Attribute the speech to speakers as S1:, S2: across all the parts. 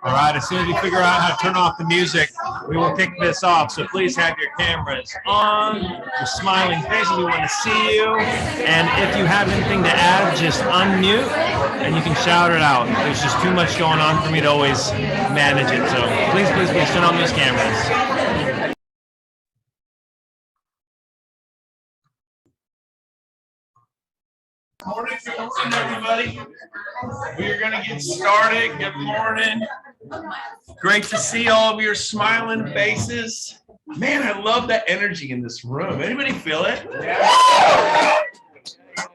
S1: All right, as soon as you figure out how to turn off the music, we will kick this off. So please have your cameras on, your smiling faces, we want to see you. And if you have anything to add, just unmute and you can shout it out. There's just too much going on for me to always manage it. So please, please, please turn on those cameras. Good morning, everybody. We are going to get started. Good morning. Great to see all of your smiling faces. Man, I love that energy in this room. Anybody feel it? Yeah. I think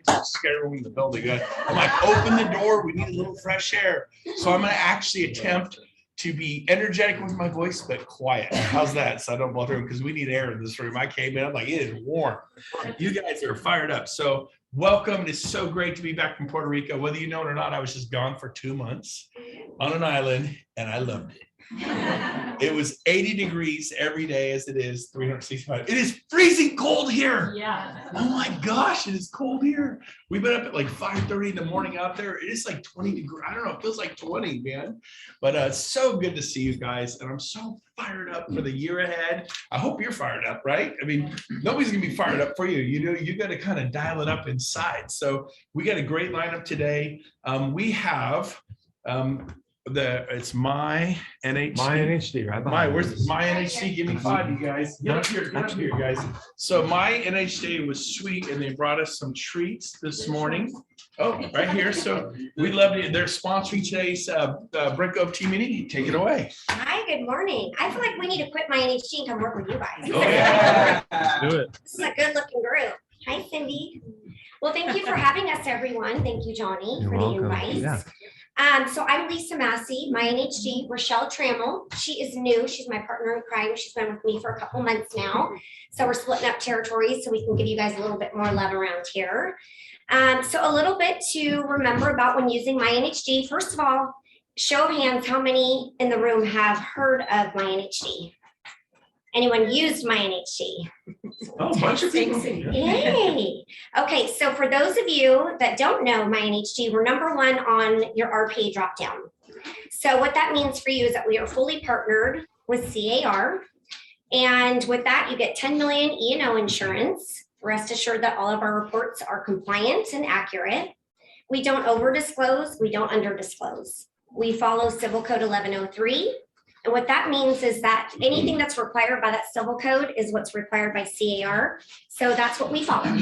S1: it's scary room in the building. I'm like, open the door. We need a little fresh air. So I'm going to actually attempt to be energetic with my voice, but quiet. How's that? So I don't bother him because we need air in this room. I came in, I'm like, it is warm. You guys are fired up. So welcome. It's so great to be back from Puerto Rico. Whether you know it or not, I was just gone for 2 months on an island and I loved it. It was 80 degrees every day as it is 365. It is freezing cold here. Yeah. Oh my gosh, it is cold here. We've been up at like 5:30 in the morning out there. It is like 20 degrees. I don't know, it feels like 20, man. But it's so good to see you guys. And I'm so fired up for the year ahead. I hope you're fired up, right? I mean, nobody's gonna be fired up for you. You know, you got to kind of dial it up inside. So we got a great lineup today. We have it's my NHD. My NHD, right? Where's my NHD? Give me 5, you guys. Get up here, guys. So my NHD was sweet, and they brought us some treats this morning. Oh, right here. So we love it. They're sponsoring today's Brent Gove team meeting. Take it away.
S2: Hi, good morning. I feel like we need to quit my NHD and come work with you guys.
S1: Oh, yeah. Do it.
S2: This is a good looking group. Hi, Cindy. Well, thank you for having us, everyone. Thank you, Johnny, for the invite. Yeah. So I'm Lisa Massey, my NHD, Rochelle Trammell. She is new. She's my partner in crime. She's been with me for a couple months now. So we're splitting up territories so we can give you guys a little bit more love around here. So a little bit to remember about when using my NHD. First of all, show of hands, how many in the room have heard of my NHD? Anyone used my NHD?
S1: Oh, a bunch of people.
S2: Yay. Okay, so for those of you that don't know my NHD, we're #1 on your RPA dropdown. So what that means for you is that we are fully partnered with CAR. And with that, you get 10 million E&O insurance. Rest assured that all of our reports are compliant and accurate. We don't over disclose, we don't under disclose. We follow Civil Code 1103. And what that means is that anything that's required by that civil code is what's required by CAR. So that's what we follow.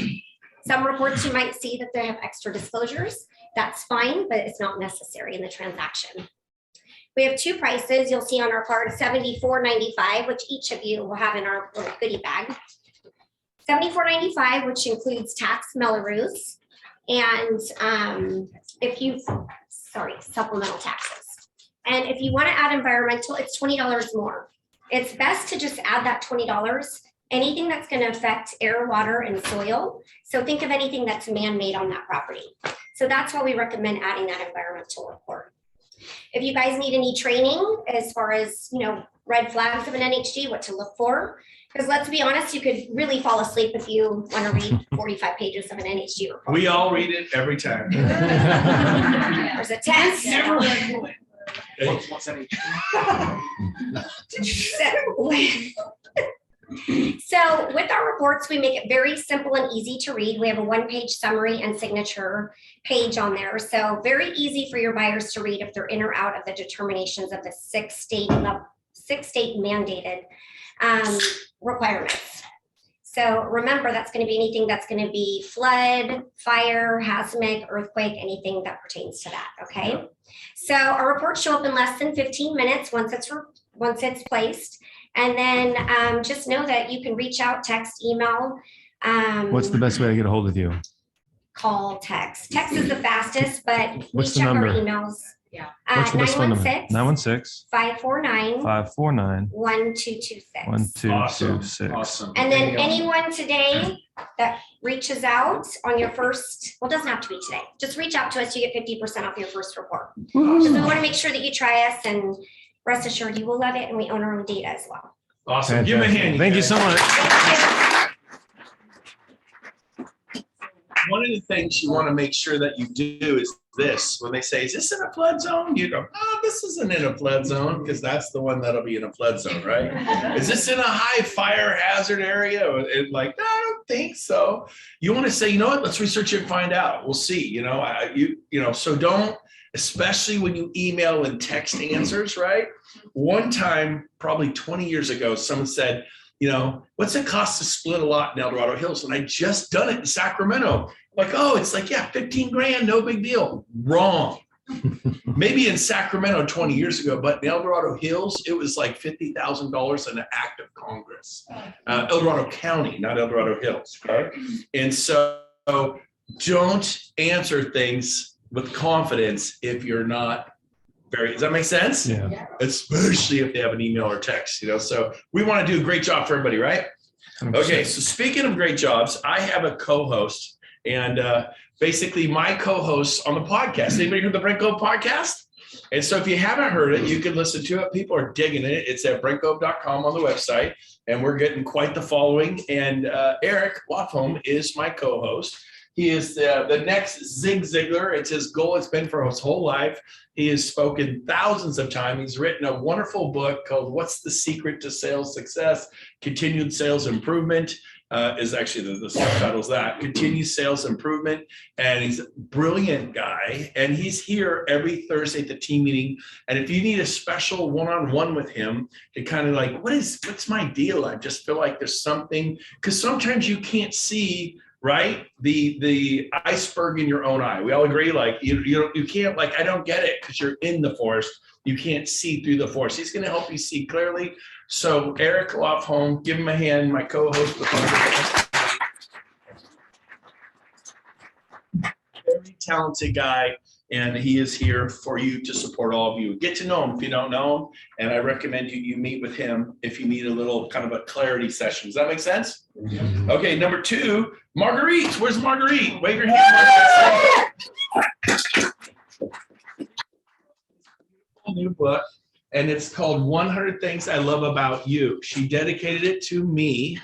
S2: Some reports you might see that they have extra disclosures. That's fine, but it's not necessary in the transaction. We have 2 prices you'll see on our card, $74.95, which each of you will have in our little goodie bag. $74.95, which includes tax Melrose, and supplemental taxes. And if you want to add environmental, it's $20 more. It's best to just add that $20. Anything that's going to affect air, water, and soil. So think of anything that's man-made on that property. So that's why we recommend adding that environmental report. If you guys need any training as far as, red flags of an NHD, what to look for, because let's be honest, you could really fall asleep if you want to read 45 pages of an NHD report.
S1: We all read it every time.
S2: There's a test.
S1: Never
S2: So with our reports, we make it very simple and easy to read. We have a 1-page summary and signature page on there. So very easy for your buyers to read if they're in or out of the determinations of the 6 state mandated requirements. So remember, that's going to be anything that's going to be flood, fire, hazmat, earthquake, anything that pertains to that. Okay. Yeah. So our reports show up in less than 15 minutes once it's placed. And then just know that you can reach out, text, email.
S3: What's the best way to get a hold of you?
S2: Call, text. Text is the fastest, but
S3: what's
S2: we check
S3: number?
S2: our emails.
S3: Yeah. What's the best phone number? 916
S2: 549 1226.
S3: 1226.
S1: Awesome.
S2: And then anyone today that reaches out on your first, well, it doesn't have to be today. Just reach out to us. You get 50% off your first report. Because we want to make sure that you try us, and rest assured you will love it, and we own our own data as well.
S1: Awesome. Give me a hand.
S3: Thank you so much.
S1: One of the things you want to make sure that you do is this. When they say, is this in a flood zone? You go, oh, this isn't in a flood zone, because that's the one that'll be in a flood zone, right? Is this in a high fire hazard area? It like, no, I don't think so. You want to say, you know what, let's research it and find out. We'll see, so don't, especially when you email and text answers, right? One time, probably 20 years ago, someone said, what's it cost to split a lot in El Dorado Hills? And I just done it in Sacramento. Like, oh, it's like, yeah, 15 grand, no big deal. Wrong. Maybe in Sacramento 20 years ago, but in El Dorado Hills, it was like $50,000 in an act of Congress. El Dorado County, not El Dorado Hills. Okay. And so don't answer things with confidence if you're not does that make sense?
S3: Yeah.
S1: Especially if they have an email or text, so we want to do a great job for everybody, right? 100%. Okay, so speaking of great jobs, I have a co-host, and basically my co-host on the podcast. Anybody heard the Brent Gove podcast? And so if you haven't heard it, you can listen to it. People are digging it. It's at brentgove.com on the website, and we're getting quite the following. And Eric Lofholm is my co-host. He is the next Zig Ziglar. It's his goal. It's been for his whole life. He has spoken thousands of times. He's written a wonderful book called What's the Secret to Sales Success? Continued Sales Improvement is actually the subtitle is that. Continued Sales Improvement. And he's a brilliant guy. And he's here every Thursday at the team meeting. And if you need a special one-on-one with him to kind of like, what's my deal? I just feel like there's something, because sometimes you can't see, right, the iceberg in your own eye. We all agree, like you can't, like, I don't get it, because you're in the forest. You can't see through the forest. He's going to help you see clearly. So Eric Lofholm, give him a hand, my co-host. Very talented guy, and he is here for you to support all of you. Get to know him if you don't know him, and I recommend you meet with him if you need a little kind of a clarity session. Does that make sense? Mm-hmm. Okay, number 2, Marguerite. Where's Marguerite? Wave your hand. New book, and it's called 100 Things I Love About You. She dedicated it to me.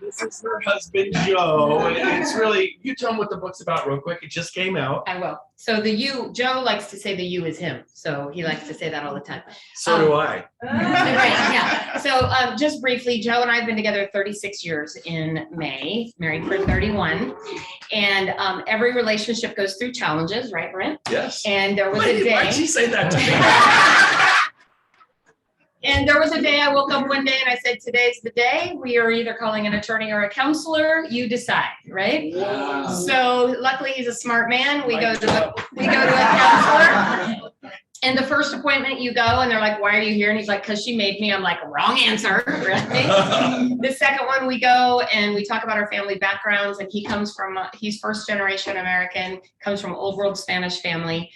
S1: This is her husband, Joe. And it's really, you tell him what the book's about real quick. It just came out.
S4: I will. So the you, Joe likes to say the you is him. So he likes to say that all the time.
S1: So do I.
S4: Right, yeah. So just briefly, Joe and I have been together 36 years in May, married for 31. And every relationship goes through challenges, right, Brent?
S1: Yes.
S4: And there was a day.
S1: Why'd she say that to me?
S4: And there was a day I woke up one day and I said, today's the day. We are either calling an attorney or a counselor. You decide, right?
S1: Wow.
S4: So luckily he's a smart man. We go to a counselor. And the first appointment you go and they're like, why are you here? And he's like, because she made me. I'm like, wrong answer. Right? The second one we go and we talk about our family backgrounds, and he's first generation American, comes from old world Spanish family.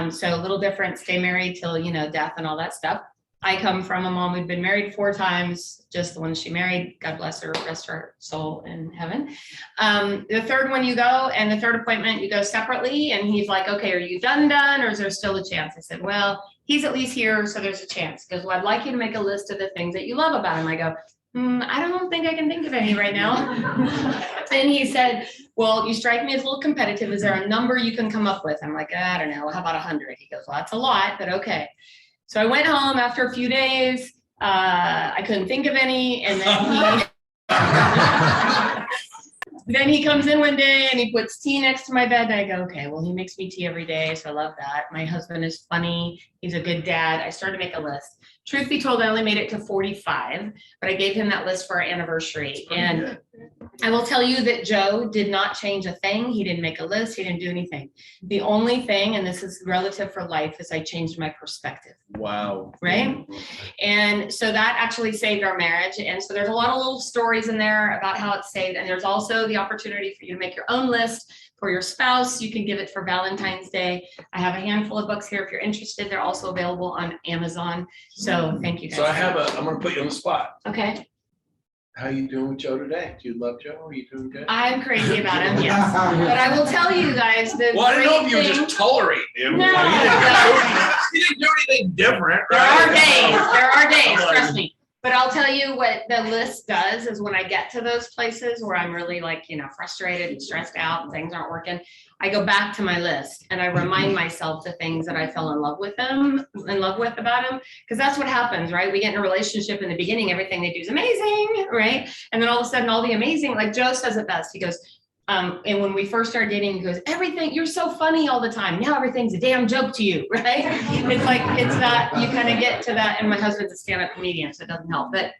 S4: So a little different, stay married till, death and all that stuff. I come from a mom who'd been married 4 times, just the one she married. God bless her, rest her soul in heaven. The third one you go, and the third appointment you go separately, and he's like, okay, are you done, or is there still a chance? I said, well, he's at least here, so there's a chance. He goes, well, I'd like you to make a list of the things that you love about him. I go, I don't think I can think of any right now. And he said, well, you strike me as a little competitive. Is there a number you can come up with? I'm like, I don't know. How about 100? He goes, well, that's a lot, but okay. So I went home after a few days. I couldn't think of any. And then he comes in one day and he puts tea next to my bed. And I go, okay, well, he makes me tea every day. So I love that. My husband is funny. He's a good dad. I started to make a list. Truth be told, I only made it to 45, but I gave him that list for our anniversary. And I will tell you that Joe did not change a thing. He didn't make a list. He didn't do anything. The only thing, and this is relative for life, is I changed my perspective.
S1: Wow.
S4: Right? And so that actually saved our marriage. And so there's a lot of little stories in there about how it's saved. And there's also the opportunity for you to make your own list for your spouse. You can give it for Valentine's Day. I have a handful of books here if you're interested. They're also available on Amazon. So thank you guys.
S1: So I'm going to put you on the spot.
S4: Okay.
S1: How you doing with Joe today? Do you love Joe? Are you doing good?
S4: I'm crazy about him, yes. But I will tell you guys that.
S1: Well, I didn't know if you were just tolerating him.
S4: No.
S1: You didn't do anything different, right?
S4: There are days, trust me. But I'll tell you what the list does is when I get to those places where I'm really like, frustrated and stressed out and things aren't working, I go back to my list and I remind myself the things that I fell in love with about them. Because that's what happens, right? We get in a relationship in the beginning, everything they do is amazing, right? And then all of a sudden, all the amazing, like Joe says it best. He goes, and when we first started dating, he goes, everything, you're so funny all the time. Now everything's a damn joke to you, right? It's like, it's that, you kind of get to that. And my husband's a stand-up comedian, so it doesn't help. But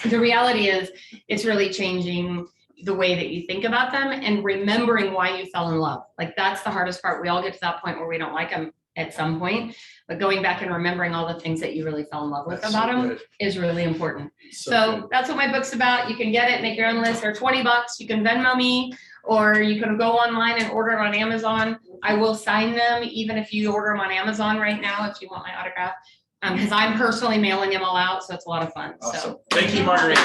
S4: the reality is, it's really changing the way that you think about them and remembering why you fell in love. Like, that's the hardest part. We all get to that point where we don't like them at some point, but going back and remembering all the things that you really fell in love with about them is really important. So that's what my book's about. You can get it, make your own list. They're $20. You can Venmo me, or you can go online and order it on Amazon. I will sign them even if you order them on Amazon right now, if you want my autograph, because I'm personally mailing them all out. So it's a lot of fun.
S1: Awesome.
S4: So
S1: Thank you, Marguerite.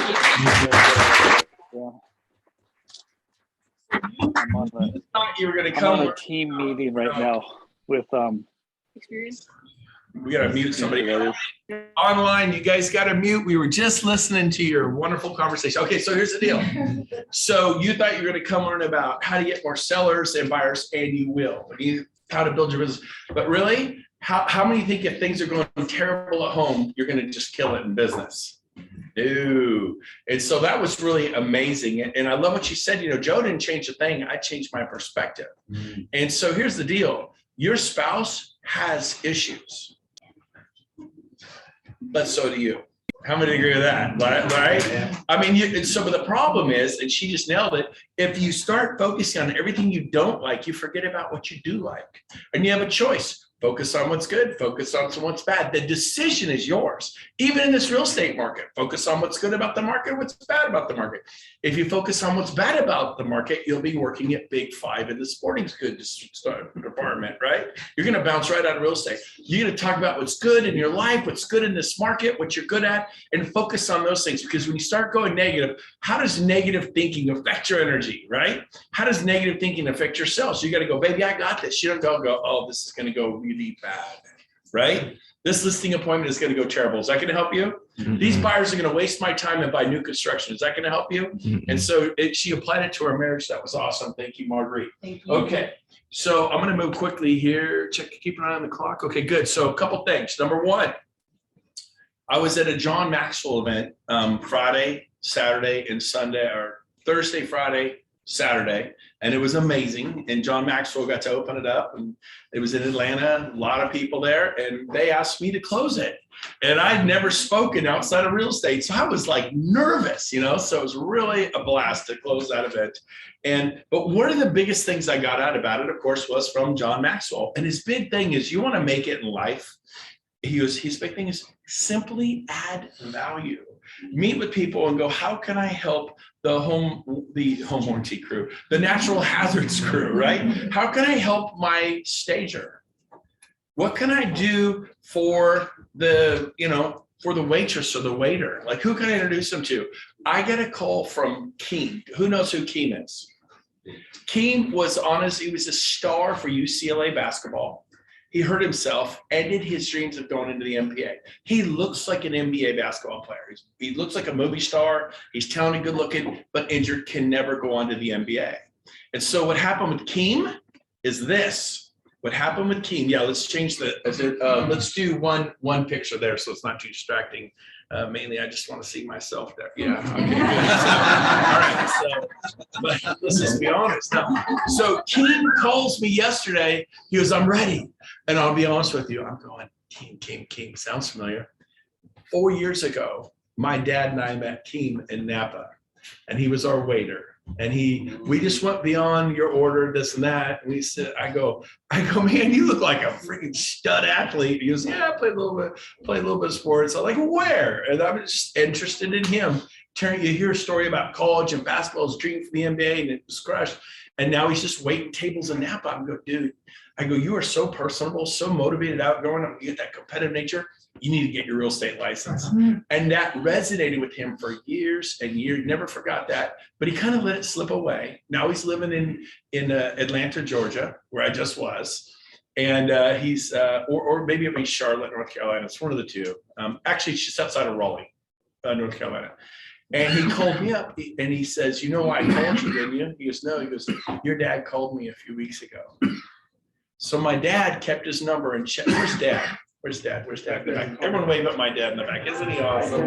S1: Thought you were going to
S5: I'm on
S1: come.
S5: a team meeting right now with
S4: experience.
S1: We got to mute somebody online. You guys got to mute. We were just listening to your wonderful conversation. Okay, so here's the deal. So you thought you were going to come learn about how to get more sellers and buyers, and you will. How to build your business. But really, how many think if things are going terrible at home, you're going to just kill it in business? No. And so that was really amazing. And I love what you said. Joe didn't change a thing. I changed my perspective. And so here's the deal. Your spouse has issues, but so do you. How many agree with that? Right? Yeah. I mean, so the problem is, and she just nailed it, if you start focusing on everything you don't like, you forget about what you do like. And you have a choice. Focus on what's good, focus on what's bad. The decision is yours. Even in this real estate market, focus on what's good about the market, what's bad about the market. If you focus on what's bad about the market, you'll be working at Big Five in the sporting goods department, right? You're going to bounce right out of real estate. You're going to talk about what's good in your life, what's good in this market, what you're good at, and focus on those things. Because when you start going negative, how does negative thinking affect your energy, right? How does negative thinking affect your sales? So you got to go, baby, I got this. You don't go, oh, this is going to go really bad, right? This listing appointment is going to go terrible. Is that going to help you? Mm-hmm. These buyers are going to waste my time and buy new construction. Is that going to help you? Mm-hmm. And so she applied it to her marriage. That was awesome. Thank you, Marguerite.
S4: Thank you.
S1: Okay. So I'm going to move quickly here. Keep an eye on the clock. Okay, good. So a couple things. Number one, I was at a John Maxwell event Friday, Saturday, and Sunday, or Thursday, Friday, Saturday, and it was amazing. And John Maxwell got to open it up, and it was in Atlanta, a lot of people there, and they asked me to close it. And I'd never spoken outside of real estate, so I was like nervous, so it was really a blast to close that event. But one of the biggest things I got out about it, of course, was from John Maxwell. And his big thing is, you want to make it in life. His big thing is simply add value. Meet with people and go, how can I help the home warranty crew, the natural hazards crew, right? How can I help my stager? What can I do for the waitress or the waiter? Like, who can I introduce them to? I get a call from Keem. Who knows who Keem is? Keem was he was a star for UCLA basketball. He hurt himself, ended his dreams of going into the NBA. He looks like an NBA basketball player. He looks like a movie star. He's talented, good looking, but injured, can never go on to the NBA. And so what happened with Keem is this. What happened with Keem, let's change let's do one picture there so it's not too distracting. Mainly, I just want to see myself there. Yeah, okay, good. All right, but let's just be honest. So Keem calls me yesterday. He goes, I'm ready. And I'll be honest with you, I'm going, Keem, sounds familiar. 4 years ago, my dad and I met Keem in Napa, and he was our waiter. And we just went beyond your order, this and that. And he said, I go, man, you look like a freaking stud athlete. He goes, yeah, I play a little bit of sports. I'm like, where? And I was just interested in him. You hear a story about college and basketball, his dream for the NBA, and it was crushed. And now he's just waiting tables in Napa. I'm going, dude, you are so personable, so motivated, outgoing. You get that competitive nature. You need to get your real estate license. And that resonated with him for years and years. Never forgot that. But he kind of let it slip away. Now he's living in Atlanta, Georgia, where I just was. And he's, or maybe it means Charlotte, North Carolina. It's one of the two. Actually, it's just outside of Raleigh. North Carolina. And he called me up and he says, you know why I called you, didn't you? He goes, no. He goes, your dad called me a few weeks ago. So my dad kept his number and checked. Where's dad? Where's dad? Where's dad? Everyone wave at my dad in the back. Isn't he awesome?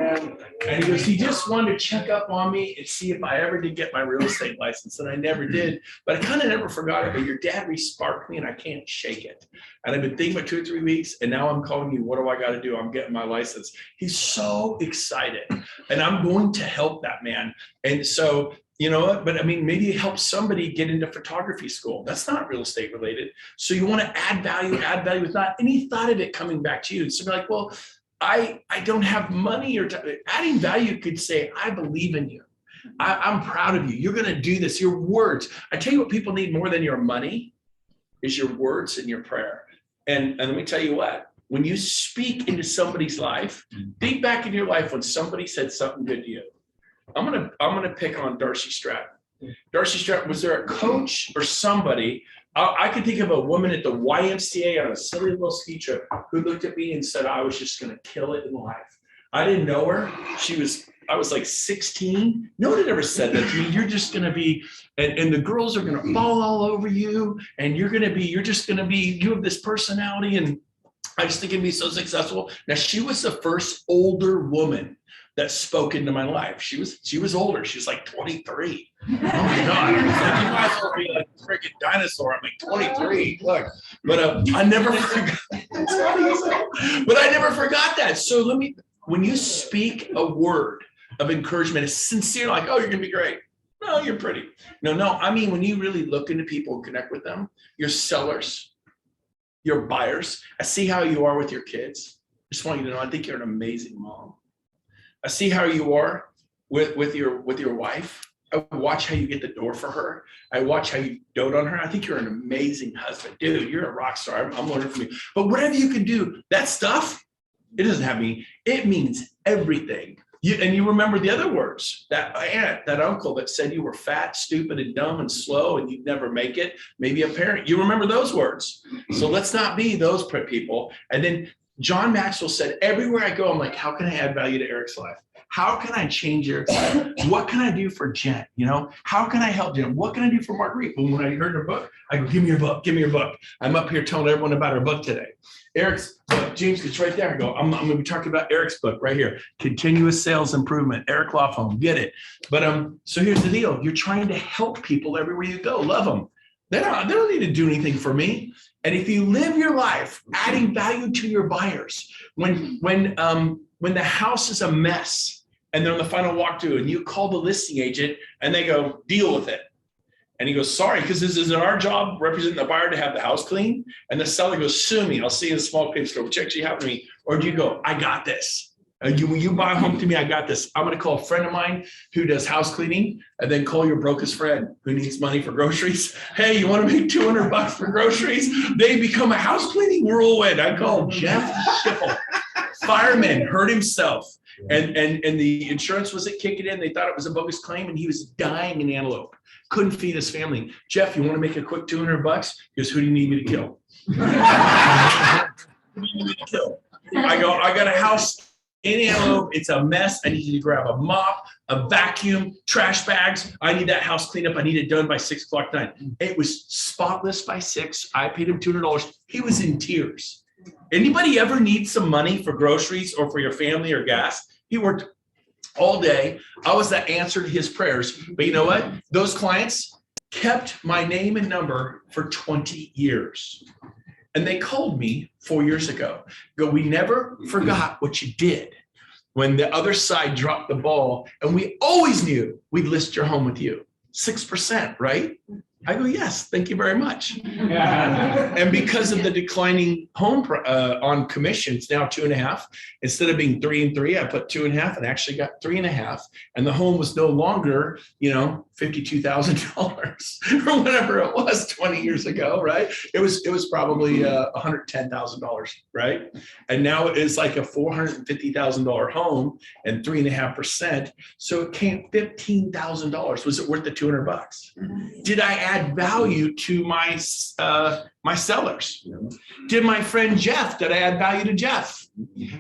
S1: And he goes, he just wanted to check up on me and see if I ever did get my real estate license. And I never did, but I kind of never forgot it. But your dad re-sparked me and I can't shake it. And I've been thinking about 2 or 3 weeks. And now I'm calling you. What do I got to do? I'm getting my license. He's so excited. And I'm going to help that man. And so, you know what? But I mean, maybe it helps somebody get into photography school. That's not real estate related. So you want to add value with not any thought of it coming back to you. So be like, well, I don't have money or adding value could say, I believe in you. I'm proud of you. You're going to do this. Your words. I tell you what people need more than your money is your words and your prayer. And let me tell you what, when you speak into somebody's life, think back in your life when somebody said something good to you. I'm gonna pick on Darcy Stratton. Darcy Stratton, was there a coach or somebody? I could think of a woman at the YMCA on a silly little ski trip who looked at me and said, I was just gonna kill it in life. I didn't know her. I was like 16. No one had ever said that to me. You're just gonna be, and the girls are gonna fall all over you, and you have this personality, and I just think it'd be so successful. Now, she was the first older woman that spoke into my life. She was older. She was like 23. Oh my God. It's like, you might as well be like a freaking dinosaur. I'm like 23. Look, but I never forgot. But I never forgot that. So when you speak a word of encouragement, it's sincere, like, oh, you're gonna be great. No, you're pretty. No. I mean, when you really look into people and connect with them, your sellers, your buyers. I see how you are with your kids. I just want you to know, I think you're an amazing mom. I see how you are with your wife. I watch how you get the door for her. I watch how you dote on her. I think you're an amazing husband. Dude, you're a rock star. I'm learning from you. But whatever you can do, that stuff, it doesn't have meaning. It means everything. You remember the other words, that aunt, that uncle that said you were fat, stupid, and dumb and slow and you'd never make it. Maybe a parent. You remember those words. So let's not be those people. And then John Maxwell said, everywhere I go, I'm like, how can I add value to Eric's life? How can I change Eric's life? What can I do for Jen? You know, how can I help Jen? What can I do for Marguerite? But when I heard her book, I go, give me your book, give me your book. I'm up here telling everyone about her book today. Eric's book, James, it's right there. I go, I'm going to be talking about Eric's book right here. Continuous Sales Improvement, Eric Lofholm, get it. But so here's the deal. You're trying to help people everywhere you go. Love them. They don't need to do anything for me. And if you live your life adding value to your buyers, when the house is a mess and they're on the final walkthrough and you call the listing agent and they go, deal with it. And he goes, sorry, because this isn't our job representing the buyer to have the house clean. And the seller goes, sue me. I'll see you in a small claims store, which actually happened to me. Or do you go, I got this. When you buy a home to me, I got this. I'm going to call a friend of mine who does house cleaning and then call your brokest friend who needs money for groceries. Hey, you want to make $200 for groceries? They become a house cleaning whirlwind. I call Jeff Schipple. Fireman hurt himself. And the insurance wasn't kicking in. They thought it was a bogus claim and he was dying in Antelope. Couldn't feed his family. Jeff, you want to make a quick $200? He goes, who do you need me to kill? Who do you need me to kill? I go, I got a house in Antelope, it's a mess. I need you to grab a mop, a vacuum, trash bags. I need that house cleaned up. I need it done by 6 o'clock tonight. It was spotless by 6. I paid him $200. He was in tears. Anybody ever need some money for groceries or for your family or gas? He worked all day. I was the answer to his prayers. But you know what? Those clients kept my name and number for 20 years. And they called me 4 years ago. Go, we never forgot what you did when the other side dropped the ball. And we always knew we'd list your home with you. 6%, right? I go, yes, thank you very much. And because of the declining home on commissions, now 2.5, instead of being 3 and 3, I put 2.5 and actually got 3.5. And the home was no longer, $52,000 or whatever it was 20 years ago, right? It was probably $110,000, right? And now it is like a $450,000 home and 3.5%. So it came $15,000. Was it worth the $200? Did I add value to my sellers? Did my friend Jeff, did I add value to Jeff?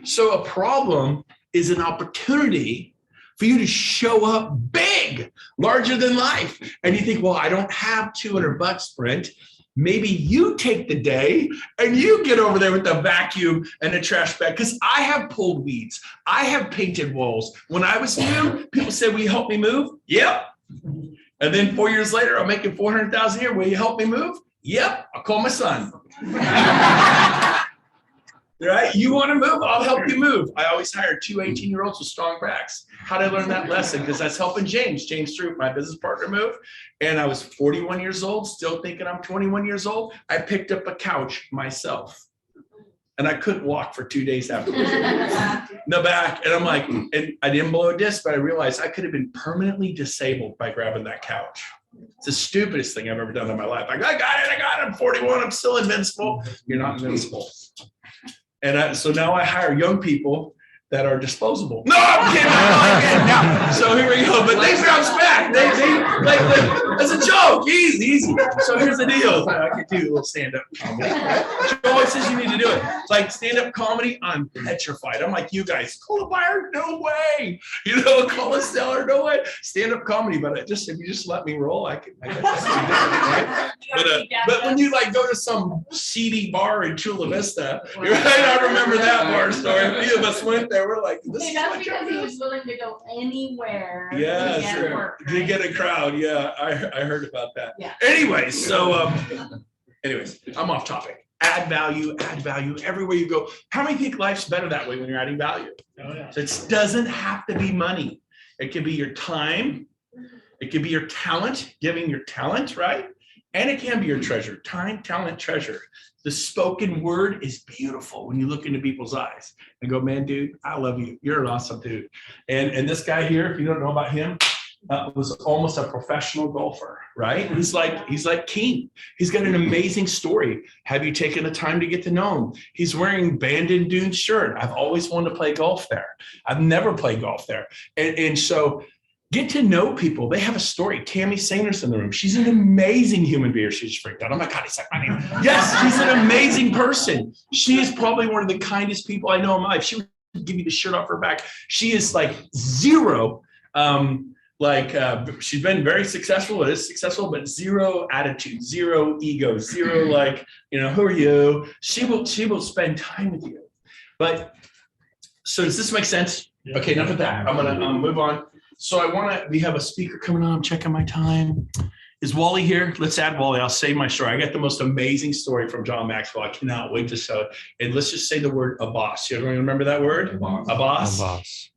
S1: So a problem is an opportunity for you to show up big, larger than life. And you think, well, I don't have $200, Brent. Maybe you take the day and you get over there with the vacuum and a trash bag. Because I have pulled weeds. I have painted walls. When I was new, people said, will you help me move? Yep. And then 4 years later, I'm making $400,000 a year. Will you help me move? Yep. I'll call my son. Right? You want to move? I'll help you move. I always hire 2 18-year-olds with strong backs. How did I learn that lesson? Because that's helping James Troop, my business partner, move. And I was 41 years old, still thinking I'm 21 years old. I picked up a couch myself. And I couldn't walk for 2 days afterwards. In the back. And I'm like, and I didn't blow a disc, but I realized I could have been permanently disabled by grabbing that couch. It's the stupidest thing I've ever done in my life. Like, I got it. I'm 41. I'm still invincible. You're not invincible. And so now I hire young people that are disposable. No, I'm kidding. Now, so here we go. But they bounce back. They like as a joke. Easy. So here's the deal. I could do a little stand-up comedy. She always says you need to do it. Like stand-up comedy, I'm petrified. I'm like, you guys, call a buyer? No way. Call a seller? No way. Stand-up comedy, but if you just let me roll, I can do it, right? But when you like go to some seedy bar in Chula Vista, right? I remember that bar story. A few of us went there. We're like, this is
S4: that's
S1: what
S4: because he was willing to go anywhere.
S1: Yeah,
S4: to get
S1: sure.
S4: work,
S1: To
S4: right?
S1: get a crowd. Yeah, I heard about that.
S4: Yeah.
S1: Anyways, so I'm off topic. Add value everywhere you go. How many think life's better that way when you're adding value?
S5: Oh, yeah.
S1: So it doesn't have to be money. It could be your time. It could be your talent, giving your talent, right? And it can be your treasure. Time, talent, treasure. The spoken word is beautiful when you look into people's eyes and go, man, dude, I love you. You're an awesome dude. And this guy here, if you don't know about him, was almost a professional golfer, right? He's like king. He's got an amazing story. Have you taken the time to get to know him? He's wearing Bandon Dunes shirt. I've always wanted to play golf there. I've never played golf there. And so get to know people. They have a story. Tammy Sainers in the room. She's an amazing human being. She's freaked out. Oh my God, he said my name. Yes, she's an amazing person. She is probably one of the kindest people I know in my life. She would give you the shirt off her back. She is like zero. She's been very successful, is successful, but zero attitude, zero ego, zero who are you? She will spend time with you. But so does this make sense? Yeah. Okay, enough of that. I'm gonna move on. So we have a speaker coming on. I'm checking my time. Is Wally here? Let's add Wally. I'll save my story. I got the most amazing story from John Maxwell. I cannot wait to show it. And let's just say the word a boss. You everyone remember that word? A boss.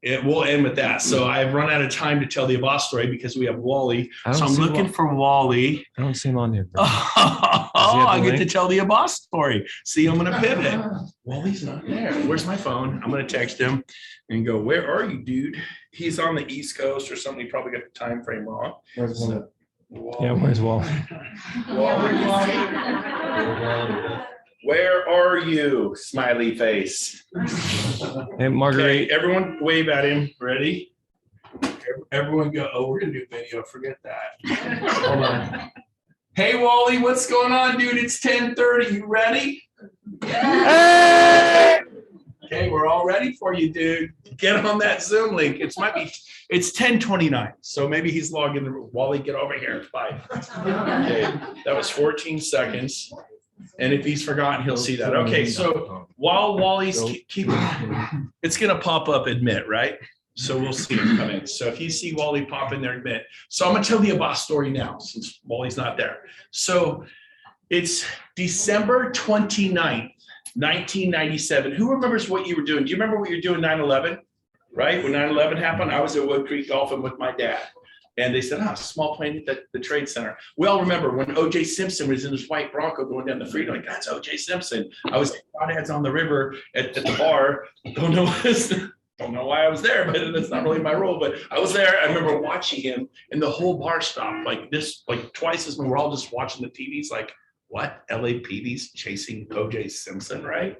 S1: We'll end with that. So I've run out of time to tell the boss story because we have Wally. So I'm looking for Wally.
S3: I don't see him on here.
S1: I get to tell the boss story. See, I'm going to pivot. Wally's not there. Where's my phone? I'm going to text him and go, where are you, dude? He's on the East Coast or something. He probably got the time frame wrong.
S3: Yeah, where's Wally?
S1: Where are you? Smiley face.
S3: Hey, Marguerite.
S1: Okay, everyone wave at him. Ready? Everyone go, oh, we're going to do video. Forget that. Hold on. Hey, Wally, what's going on, dude? It's 10:30. You ready? Hey! Okay, we're all ready for you, dude. Get on that Zoom link. It's 10:29. So maybe he's logged in. Wally, get over here. Bye. Okay, that was 14 seconds. And if he's forgotten, he'll see that. Okay, so while Wally's keeping, it's going to pop up admit, right? So we'll see him come in. So if you see Wally pop in there, admit. So I'm going to tell you a boss story now since Wally's not there. So it's December 29th. 1997. Who remembers what you were doing? Do you remember what you were doing 9/11? Right? When 9/11 happened, I was at Wood Creek golfing with my dad. And they said, small plane at the Trade Center. We all remember when O.J. Simpson was in his white Bronco going down the freeway, like, that's O.J. Simpson. I was at Crawdads on the river at the bar. Don't know why I was there, but that's not really my role. But I was there. I remember watching him, and the whole bar stopped like this, like twice as many. We're all just watching the TVs like, what? LAPD's chasing O.J. Simpson, right?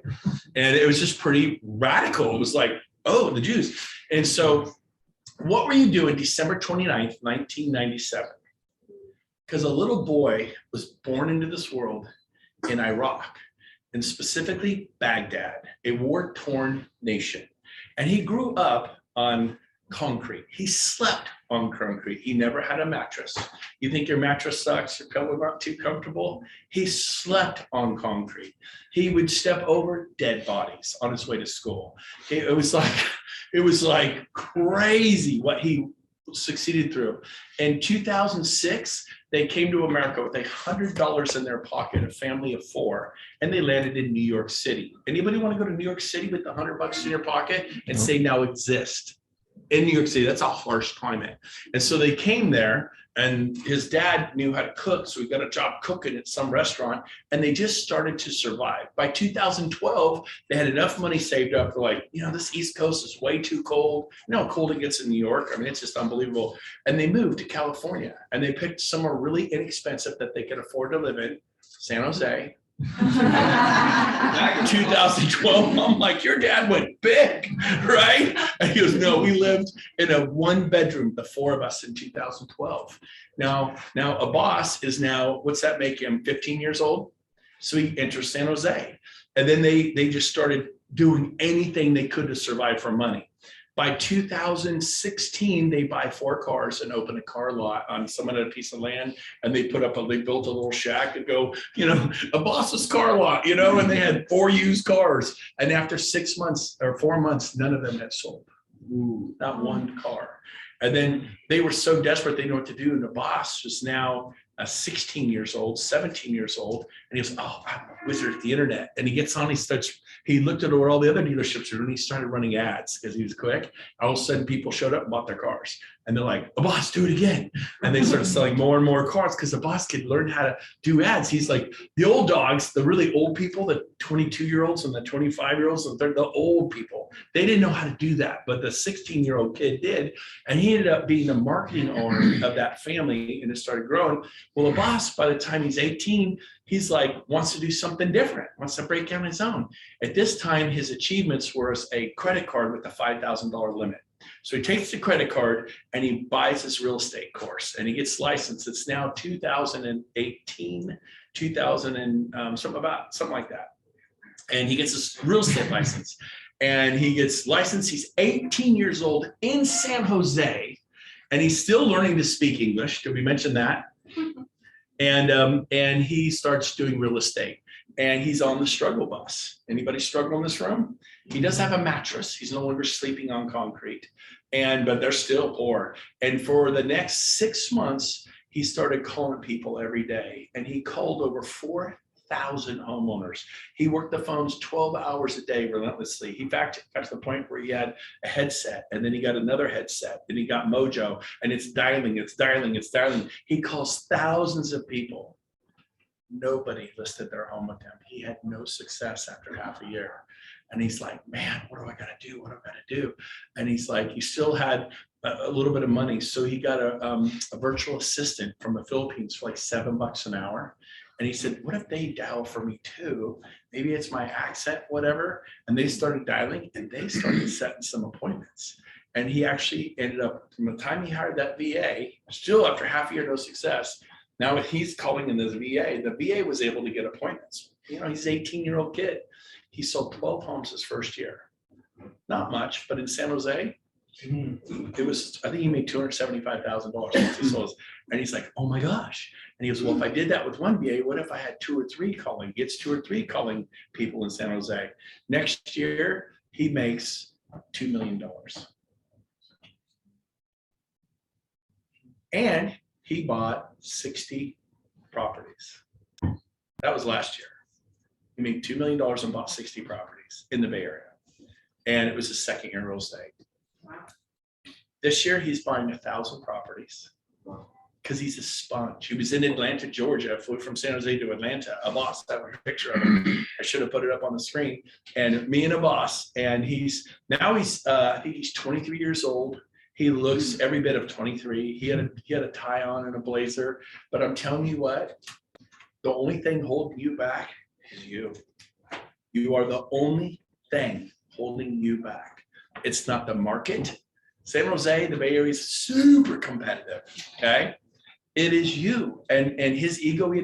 S1: And it was just pretty radical. It was like, oh, the Jews. And so what were you doing December 29th, 1997? Because a little boy was born into this world in Iraq, and specifically Baghdad, a war-torn nation. And he grew up on concrete. He slept on concrete. He never had a mattress. You think your mattress sucks, your pillow not too comfortable? He slept on concrete. He would step over dead bodies on his way to school. It was like crazy what he succeeded through. In 2006, they came to America with $100 in their pocket, a family of 4, and they landed in New York City. Anybody want to go to New York City with $100 in your pocket and say now exist? In New York City, that's a harsh climate. And so they came there, and his dad knew how to cook, so he got a job cooking at some restaurant, and they just started to survive. By 2012, they had enough money saved up. They're like, this East Coast is way too cold. You know how cold it gets in New York? I mean, it's just unbelievable. And they moved to California, and they picked somewhere really inexpensive that they could afford to live in, San Jose. 2012, I'm like, your dad went big, right? And he goes, no, we lived in a 1-bedroom, the 4 of us in 2012. Now a boss is now, what's that make him, 15 years old? So he enters San Jose. And then they just started doing anything they could to survive for money. By 2016, they buy 4 cars and open a car lot on someone at a piece of land, and they built a little shack and go, a boss's car lot, and they had 4 used cars. And after 6 months or 4 months, none of them had sold. Ooh, not one car. And then they were so desperate, they didn't know what to do. And the boss was now 16 years old, 17 years old. And he goes, oh, I'm a wizard at the internet. And he gets on, he looked at where all the other dealerships were, and he started running ads because he was quick. All of a sudden, people showed up and bought their cars. And they're like, the boss, do it again. And they started selling more and more cars because the boss kid learned how to do ads. He's like, the old dogs, the really old people, the 22-year-olds and the 25-year-olds, they're the old people. They didn't know how to do that, but the 16-year-old kid did. And he ended up being the marketing owner of that family, and it started growing. Well, the boss, by the time he's 18, he's like, wants to do something different, wants to break out on his own. At this time, his achievements were a credit card with a $5,000 limit. So he takes the credit card and he buys this real estate course and he gets licensed. It's now 2018, something like that. And he gets this real estate license and he gets licensed. He's 18 years old in San Jose, and he's still learning to speak English. Did we mention that? And he starts doing real estate. And he's on the struggle bus. Anybody struggle in this room? He does have a mattress. He's no longer sleeping on concrete, but they're still poor. And for the next 6 months, he started calling people every day. And he called over 4,000 homeowners. He worked the phones 12 hours a day relentlessly. He got to the point where he had a headset, and then he got another headset, and he got Mojo, and it's dialing. He calls thousands of people. Nobody listed their home with him. He had no success after half a year. And he's like, man, what do I got to do? What do I got to do? And he's like, he still had a little bit of money. So he got a virtual assistant from the Philippines for like $7 an hour. And he said, what if they dial for me too? Maybe it's my accent, whatever. And they started dialing, and they started setting some appointments. And he actually ended up, from the time he hired that VA, still after half a year, no success. Now he's calling in this VA. The VA was able to get appointments. He's an 18-year-old kid. He sold 12 homes his first year. Not much, but in San Jose, it was, I think he made $275,000 once he sold. And he's like, oh my gosh. And he goes, well, if I did that with one VA, what if I had 2 or 3 calling? He gets 2 or 3 calling people in San Jose. Next year, he makes $2 million. And he bought 60 properties. That was last year. He made $2 million and bought 60 properties in the Bay Area. And it was his second year in real estate.
S4: Wow.
S1: This year, he's buying 1,000 properties because he's a sponge. He was in Atlanta, Georgia, flew from San Jose to Atlanta. A boss, I have a picture of him. I should have put it up on the screen. And me and a boss. And I think he's 23 years old. He looks every bit of 23. He had a tie on and a blazer. But I'm telling you what, the only thing holding you back is you. You are the only thing holding you back. It's not the market. San Jose, the Bay Area is super competitive, okay? It is you. And his ego, he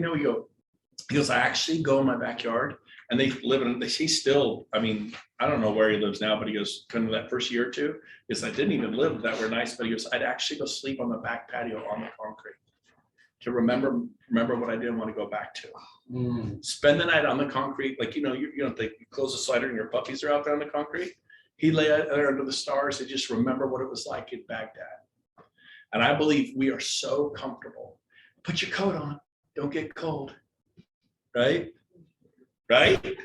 S1: goes, I actually go in my backyard and they live in, he's still, I mean, I don't know where he lives now, but he goes, kind of that first year or two, because I didn't even live that were nice, but he goes, I'd actually go sleep on the back patio on the concrete to remember what I didn't want to go back to. Spend the night on the concrete, like, you close the slider and your puppies are out there on the concrete. He lay out there under the stars and just remember what it was like in Baghdad. And I believe we are so comfortable. Put your coat on, don't get cold, right? Right?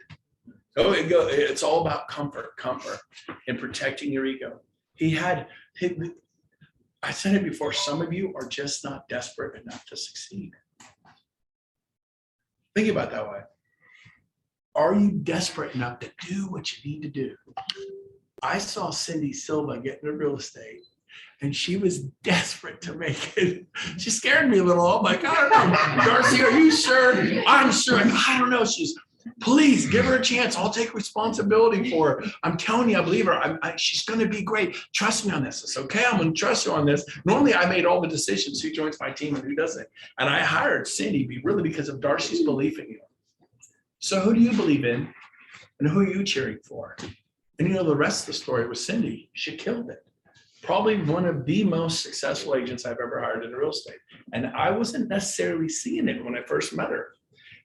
S1: It's all about comfort and protecting your ego. I said it before, some of you are just not desperate enough to succeed. Think about it that way. Are you desperate enough to do what you need to do? I saw Cindy Silva get into real estate, and she was desperate to make it. She scared me a little. I'm like, I don't know. Darcy, are you sure? I'm sure. I don't know. She's, please give her a chance. I'll take responsibility for her. I'm telling you, I believe her. She's going to be great. Trust me on this. It's okay. I'm going to trust you on this. Normally, I made all the decisions who joins my team and who doesn't. And I hired Cindy really because of Darcy's belief in you. So who do you believe in? And who are you cheering for? And the rest of the story was Cindy. She killed it. Probably one of the most successful agents I've ever hired in real estate. And I wasn't necessarily seeing it when I first met her.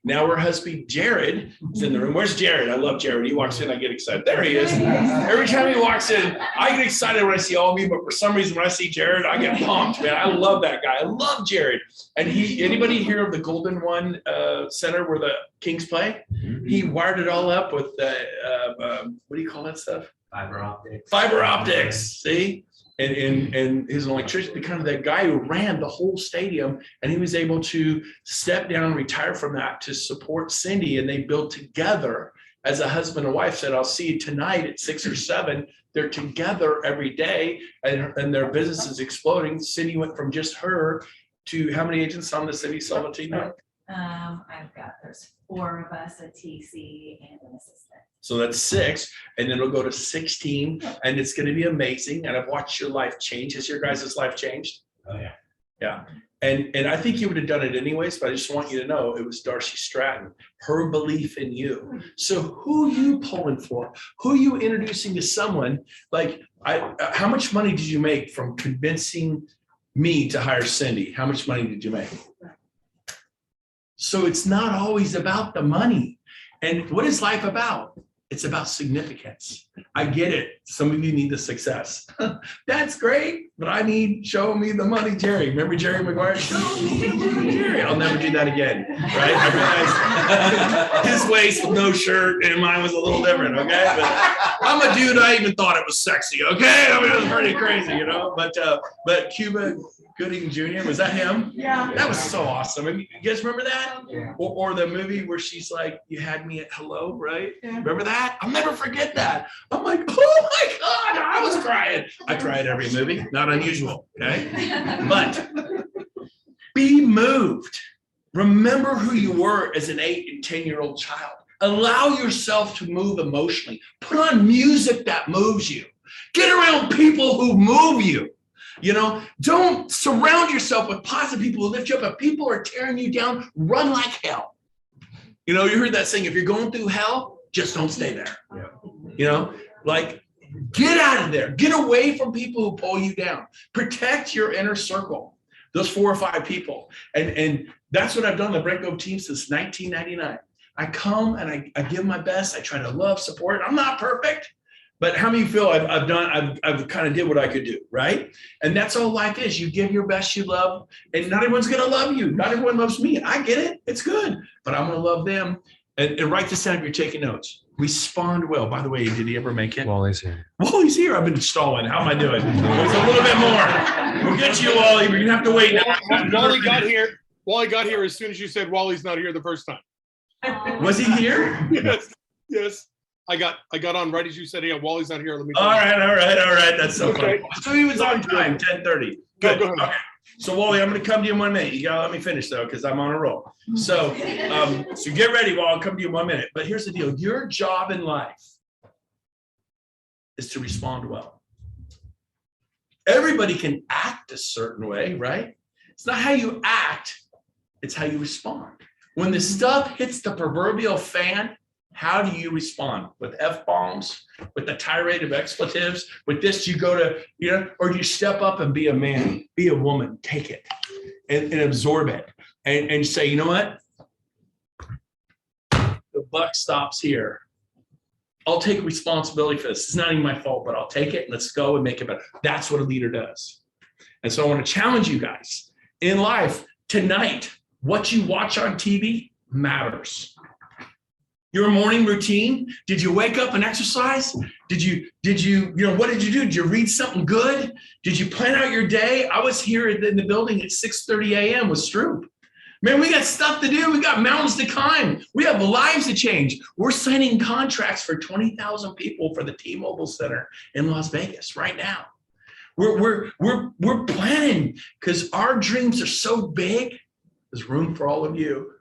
S1: Now her husband, Jared, is in the room. Where's Jared? I love Jared. He walks in, I get excited. There he is. Every time he walks in, I get excited when I see all of you, but for some reason, when I see Jared, I get pumped, man. I love that guy. I love Jared. And anybody hear of the Golden One Center where the Kings play? He wired it all up with, what do you call that stuff?
S6: Fiber optics.
S1: Fiber optics, see? And he's an electrician, kind of that guy who ran the whole stadium, and he was able to step down and retire from that to support Cindy, and they built together as a husband and wife. Said, I'll see you tonight at 6 or 7. They're together every day, and their business is exploding. Cindy went from just her to how many agents on the Cindy Silva team now?
S7: There's 4 of us, a TC and an assistant.
S1: So that's 6, and then it'll go to 16, and it's going to be amazing. And I've watched your life change. Has your guys' life changed?
S6: Oh yeah.
S1: Yeah. And I think you would have done it anyways, but I just want you to know it was Darcy Stratton, her belief in you. So who you pulling for? Who you introducing to someone? Like, how much money did you make from convincing me to hire Cindy? How much money did you make? So it's not always about the money. And what is life about? It's about significance. I get it. Some of you need the success. That's great, but I need show me the money, Jerry. Remember Jerry Maguire? Show me the money, Jerry. I'll never do that again, right? I realized his waist with no shirt and mine was a little different, okay? But I'm a dude, I even thought it was sexy, okay? I mean, it was pretty crazy, But Cuba Gooding Jr., was that him?
S7: Yeah.
S1: That was so awesome. I mean, you guys remember that?
S7: Yeah.
S1: Or the movie where she's like, you had me at hello, right? Yeah. Remember that? I'll never forget that. I'm like, oh my God, I was crying. I cry at every movie, not unusual, okay? But be moved. Remember who you were as an 8 and 10-year-old child. Allow yourself to move emotionally. Put on music that moves you. Get around people who move you. Don't surround yourself with positive people who lift you up. If people are tearing you down, run like hell. You heard that saying, if you're going through hell, just don't stay there. Yeah. Get out of there. Get away from people who pull you down. Protect your inner circle, those 4 or 5 people. And that's what I've done on the Brent Gove team since 1999. I come and I give my best. I try to love, support. I'm not perfect. But how many feel I've kind of did what I could do, right? And that's all life is. You give your best, you love, and not everyone's going to love you. Not everyone loves me. I get it. It's good. But I'm going to love them. And write this down if you're taking notes. Respond well. By the way, did he ever make it?
S3: Wally's here.
S1: Wally's here. I've been stalling. How am I doing? There's a little bit more. We'll get you, Wally. We're going to have to wait now.
S8: Wally got here. Wally got here as soon as you said Wally's not here the first time.
S1: Was he here?
S8: Yes. I got on right as you said, yeah, Wally's not here. Let me.
S1: All right. That's so
S8: Okay.
S1: funny. So he was on time, 10:30. Good.
S8: Go ahead.
S1: Okay. So Wally, I'm going to come to you in 1 minute. You got to let me finish though, because I'm on a roll. So get ready, Wally. I'll come to you in 1 minute. But here's the deal: your job in life is to respond well. Everybody can act a certain way, right? It's not how you act; it's how you respond. When the stuff hits the proverbial fan, How do you respond with F-bombs, with the tirade of expletives? With this, you go to, or you step up and be a man, be a woman, take it and absorb it and say, you know what? The buck stops here. I'll take responsibility for this. It's not even my fault, but I'll take it and let's go and make it better. That's what a leader does. And so I want to challenge you guys in life tonight. What you watch on TV matters. Your morning routine. Did you wake up and exercise? What did you do? Did you read something good? Did you plan out your day? I was here in the building at 6:30 a.m. with Stroop. Man, we got stuff to do. We got mountains to climb. We have lives to change. We're signing contracts for 20,000 people for the T-Mobile Center in Las Vegas right now. We're planning because our dreams are so big. There's room for all of you.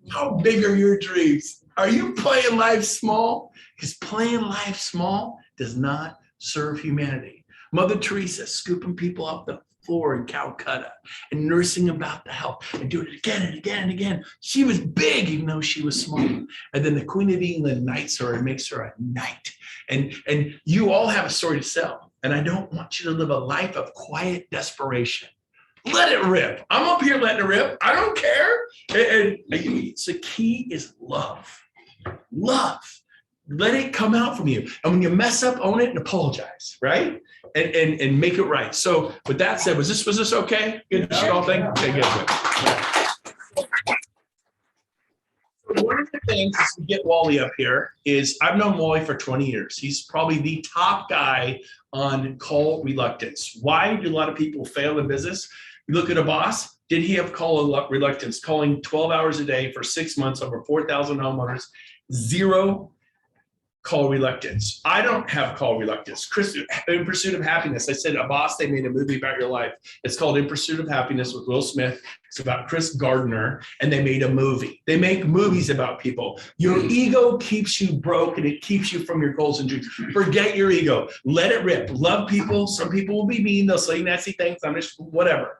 S1: How big are your dreams? Are you playing life small? Because playing life small does not serve humanity. Mother Teresa scooping people off the floor in Calcutta and nursing about the health and doing it again and again and again. She was big even though she was small. And then the Queen of England knights her and makes her a knight. And you all have a story to sell. And I don't want you to live a life of quiet desperation. Let it rip. I'm up here letting it rip. I don't care. And the key is love. Love. Let it come out from you. And when you mess up, own it and apologize, right? And make it right. So with that said, was this okay? Good thing? Okay, good. One of the things as we get Wally up here is I've known Wally for 20 years. He's probably the top guy on call reluctance. Why do a lot of people fail in business? You look at a boss, did he have call reluctance? Calling 12 hours a day for 6 months, over 4,000 homeowners, 0 call reluctance. I don't have call reluctance. Chris, In Pursuit of Happiness. I said, a boss, they made a movie about your life. It's called In Pursuit of Happiness with Will Smith. It's about Chris Gardner, and they made a movie. They make movies about people. Your ego keeps you broke, and it keeps you from your goals and dreams. Forget your ego. Let it rip. Love people. Some people will be mean. They'll say nasty things. I'm just whatever.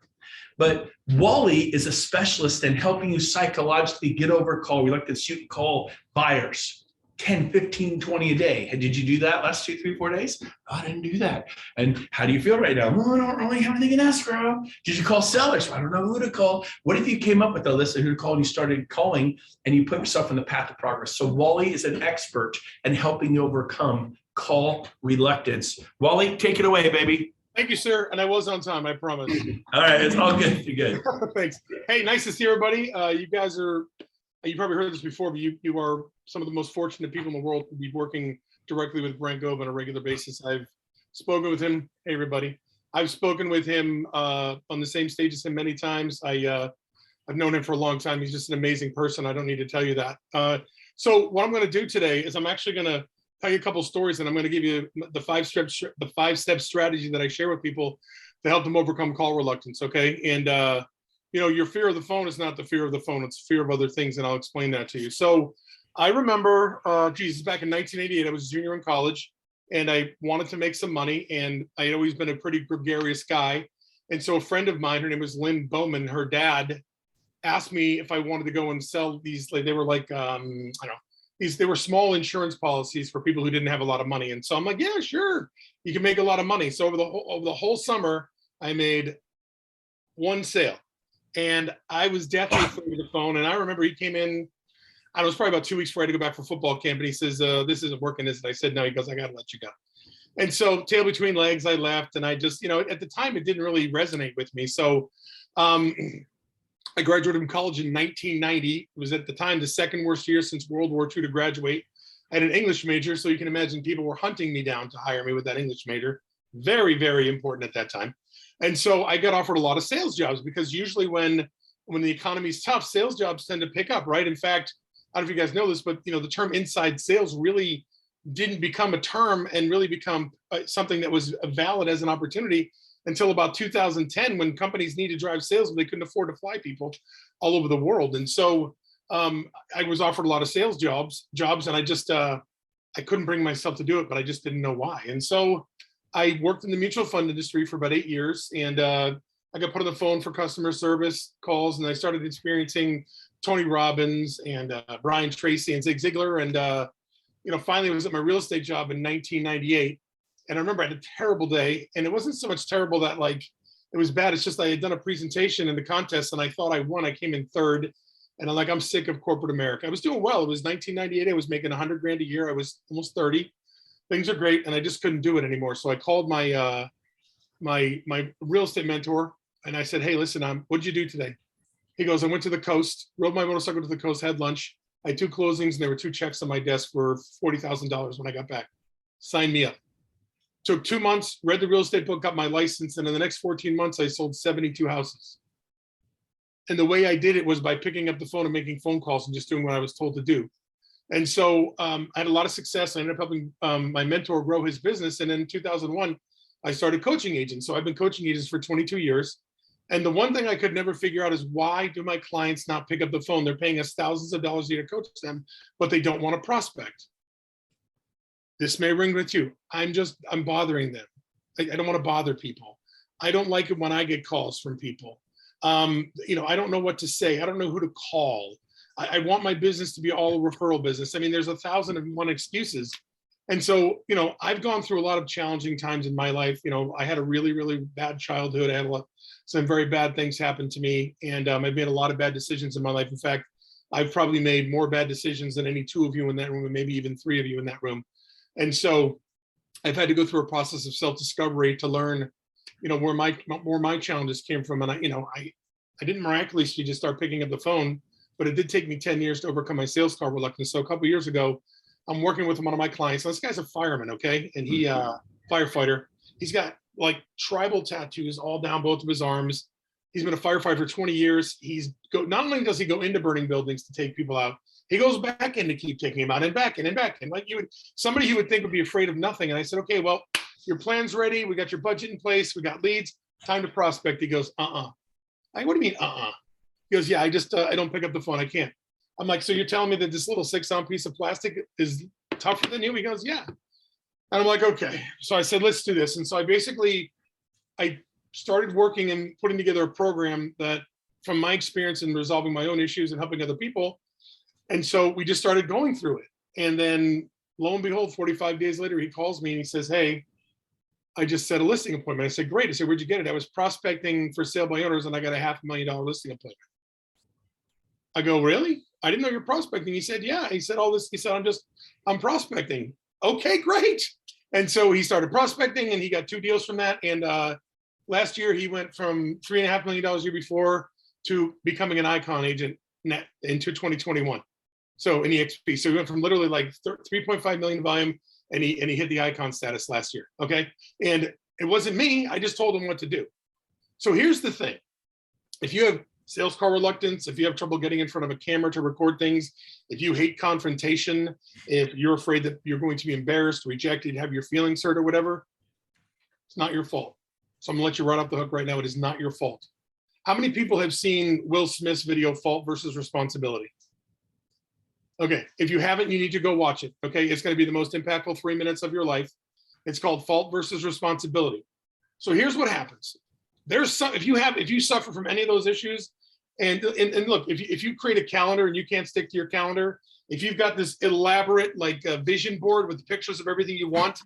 S1: But Wally is a specialist in helping you psychologically get over call reluctance. You can call buyers 10, 15, 20 a day. And did you do that last 2, 3, 4 days? No, I didn't do that. And how do you feel right now? Well, I don't really have anything in escrow. Did you call sellers? I don't know who to call. What if you came up with a list of who to call and you started calling and you put yourself in the path of progress? So Wally is an expert in helping you overcome call reluctance. Wally, take it away, baby.
S8: Thank you, sir. And I was on time, I promise.
S1: All right, it's all good. You're good.
S8: Thanks. Hey, nice to see everybody. You guys are, you probably heard this before, but you are some of the most fortunate people in the world to be working directly with Brent Gove on a regular basis. I've spoken with him. Hey, everybody. I've spoken with him on the same stage as him many times. I've known him for a long time. He's just an amazing person. I don't need to tell you that. So what I'm going to do today is I'm actually going to tell you a couple stories, and I'm going to give you the five-step strategy that I share with people to help them overcome call reluctance. Okay, and your fear of the phone is not the fear of the phone; it's fear of other things, and I'll explain that to you. So, I remember, back in 1988, I was a junior in college, and I wanted to make some money, and I had always been a pretty gregarious guy, and so a friend of mine, her name was Lynn Bowman, her dad asked me if I wanted to go and sell these. Like, they were like they were small insurance policies for people who didn't have a lot of money. And so I'm like, yeah, sure. You can make a lot of money. So over the whole summer, I made one sale, and I was definitely afraid of the phone. And I remember he came in, I was probably about 2 weeks before I had to go back for football camp. And he says, this isn't working, is it? I said, no. He goes, I got to let you go. And so tail between legs, I left. And I just, at the time, it didn't really resonate with me. So I graduated from college in 1990. It was at the time the second worst year since World War II to graduate. I had an English major, so you can imagine people were hunting me down to hire me with that English major. Very, very important at that time. And so I got offered a lot of sales jobs because usually when the economy's tough, sales jobs tend to pick up, right? In fact, I don't know if you guys know this, but the term inside sales really didn't become a term and really become something that was valid as an opportunity until about 2010, when companies needed to drive sales, but they couldn't afford to fly people all over the world. And so I was offered a lot of sales jobs, and I just, I couldn't bring myself to do it, but I just didn't know why. And so I worked in the mutual fund industry for about 8 years, and I got put on the phone for customer service calls, and I started experiencing Tony Robbins and Brian Tracy and Zig Ziglar. And, finally I was at my real estate job in 1998. And I remember I had a terrible day, and it wasn't so much terrible that like, it was bad. It's just I had done a presentation in the contest and I thought I won. I came in third, and I'm sick of corporate America. I was doing well. It was 1998. I was making 100 grand a year. I was almost 30. Things are great, and I just couldn't do it anymore. So I called my my real estate mentor, and I said, "Hey, listen, what'd you do today?" He goes, "I went to the coast, rode my motorcycle to the coast, had lunch. I had 2 closings, and there were 2 checks on my desk for $40,000 when I got back. Sign me up." Took 2 months, read the real estate book, got my license, and in the next 14 months, I sold 72 houses. And the way I did it was by picking up the phone and making phone calls and just doing what I was told to do. And so I had a lot of success. I ended up helping my mentor grow his business. And in 2001, I started coaching agents. So I've been coaching agents for 22 years. And the one thing I could never figure out is, why do my clients not pick up the phone? They're paying us thousands of dollars a year to coach them, but they don't want to prospect. This may ring with you. I'm bothering them. I don't want to bother people. I don't like it when I get calls from people. I don't know what to say. I don't know who to call. I want my business to be all a referral business. I mean, there's 1,001 excuses. And so, I've gone through a lot of challenging times in my life. I had a really, really bad childhood. I had some very bad things happen to me. And I've made a lot of bad decisions in my life. In fact, I've probably made more bad decisions than any 2 of you in that room, and maybe even 3 of you in that room. And so I've had to go through a process of self-discovery to learn, where my challenges came from. And I didn't miraculously just start picking up the phone, but it did take me 10 years to overcome my sales call reluctance. So a couple of years ago, I'm working with one of my clients. Now, this guy's a fireman, okay? And he firefighter. He's got like tribal tattoos all down both of his arms. He's been a firefighter for 20 years. Not only does he go into burning buildings to take people out, he goes back in to keep taking them out, and back in and back. And like somebody you would think would be afraid of nothing. And I said, "Okay, well, your plan's ready. We got your budget in place. We got leads. Time to prospect." He goes, "Uh-uh." What do you mean, uh-uh? He goes, "Yeah, I don't pick up the phone. I can't." I'm like, "So you're telling me that this little 6-ounce piece of plastic is tougher than you?" He goes, "Yeah." And I'm like, "Okay." So I said, "Let's do this." And so I started working and putting together a program that, from my experience in resolving my own issues and helping other people. And so we just started going through it. And then lo and behold, 45 days later, he calls me and he says, "Hey, I just set a listing appointment." I said, "Great." I said, "Where'd you get it?" "I was prospecting for sale by owners and I got a $500,000 listing appointment." I go, "Really? I didn't know you're prospecting." He said, "Yeah." He said, "All this." He said, I'm prospecting." "Okay, great." And so he started prospecting and he got 2 deals from that. And last year he went from $3.5 million a year before to becoming an icon agent net into 2021. So in EXP, so he went from literally like 3.5 million volume, and he hit the icon status last year. Okay, and it wasn't me. I just told him what to do. So here's the thing: if you have sales call reluctance, if you have trouble getting in front of a camera to record things, if you hate confrontation, if you're afraid that you're going to be embarrassed, rejected, have your feelings hurt, or whatever, it's not your fault. So I'm gonna let you right off the hook right now. It is not your fault. How many people have seen Will Smith's video, Fault versus Responsibility? Okay, if you haven't, you need to go watch it. Okay, it's going to be the most impactful 3 minutes of your life. It's called Fault versus Responsibility. So here's what happens. If you suffer from any of those issues, and look, if you create a calendar and you can't stick to your calendar, if you've got this elaborate vision board with pictures of everything you want,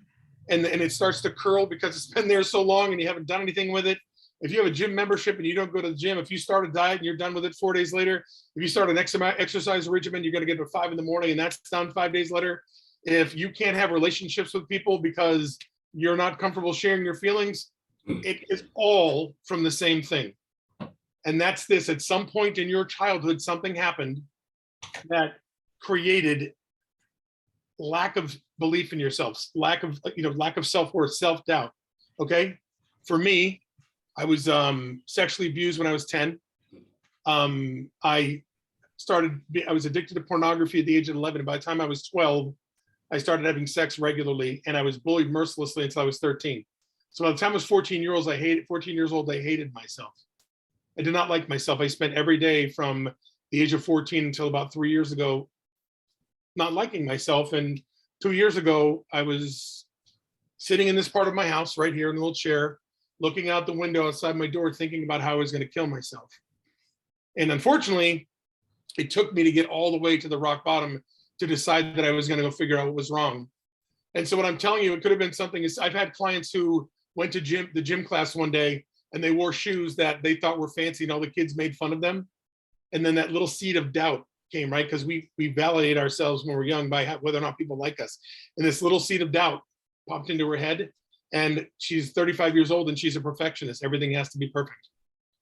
S8: and it starts to curl because it's been there so long and you haven't done anything with it. If you have a gym membership and you don't go to the gym, if you start a diet and you're done with it 4 days later, if you start an exercise regimen, you're going to get to 5 in the morning and that's done 5 days later. If you can't have relationships with people because you're not comfortable sharing your feelings, it is all from the same thing. And that's this: at some point in your childhood, something happened that created lack of belief in yourselves, lack of self-worth, self-doubt. Okay. For me, I was sexually abused when I was 10. I was addicted to pornography at the age of 11. And by the time I was 12, I started having sex regularly, and I was bullied mercilessly until I was 13. So by the time I was 14 years old, I hated myself. I did not like myself. I spent every day from the age of 14 until about 3 years ago not liking myself. And 2 years ago, I was sitting in this part of my house right here in a little chair, looking out the window outside my door, thinking about how I was going to kill myself. And unfortunately, it took me to get all the way to the rock bottom to decide that I was going to go figure out what was wrong. And so what I'm telling you, it could have been something. Is I've had clients who went to the gym class one day and they wore shoes that they thought were fancy and all the kids made fun of them. And then that little seed of doubt came, right? Because we validate ourselves when we're young by whether or not people like us. And this little seed of doubt popped into her head, and she's 35 years old and she's a perfectionist. Everything has to be perfect,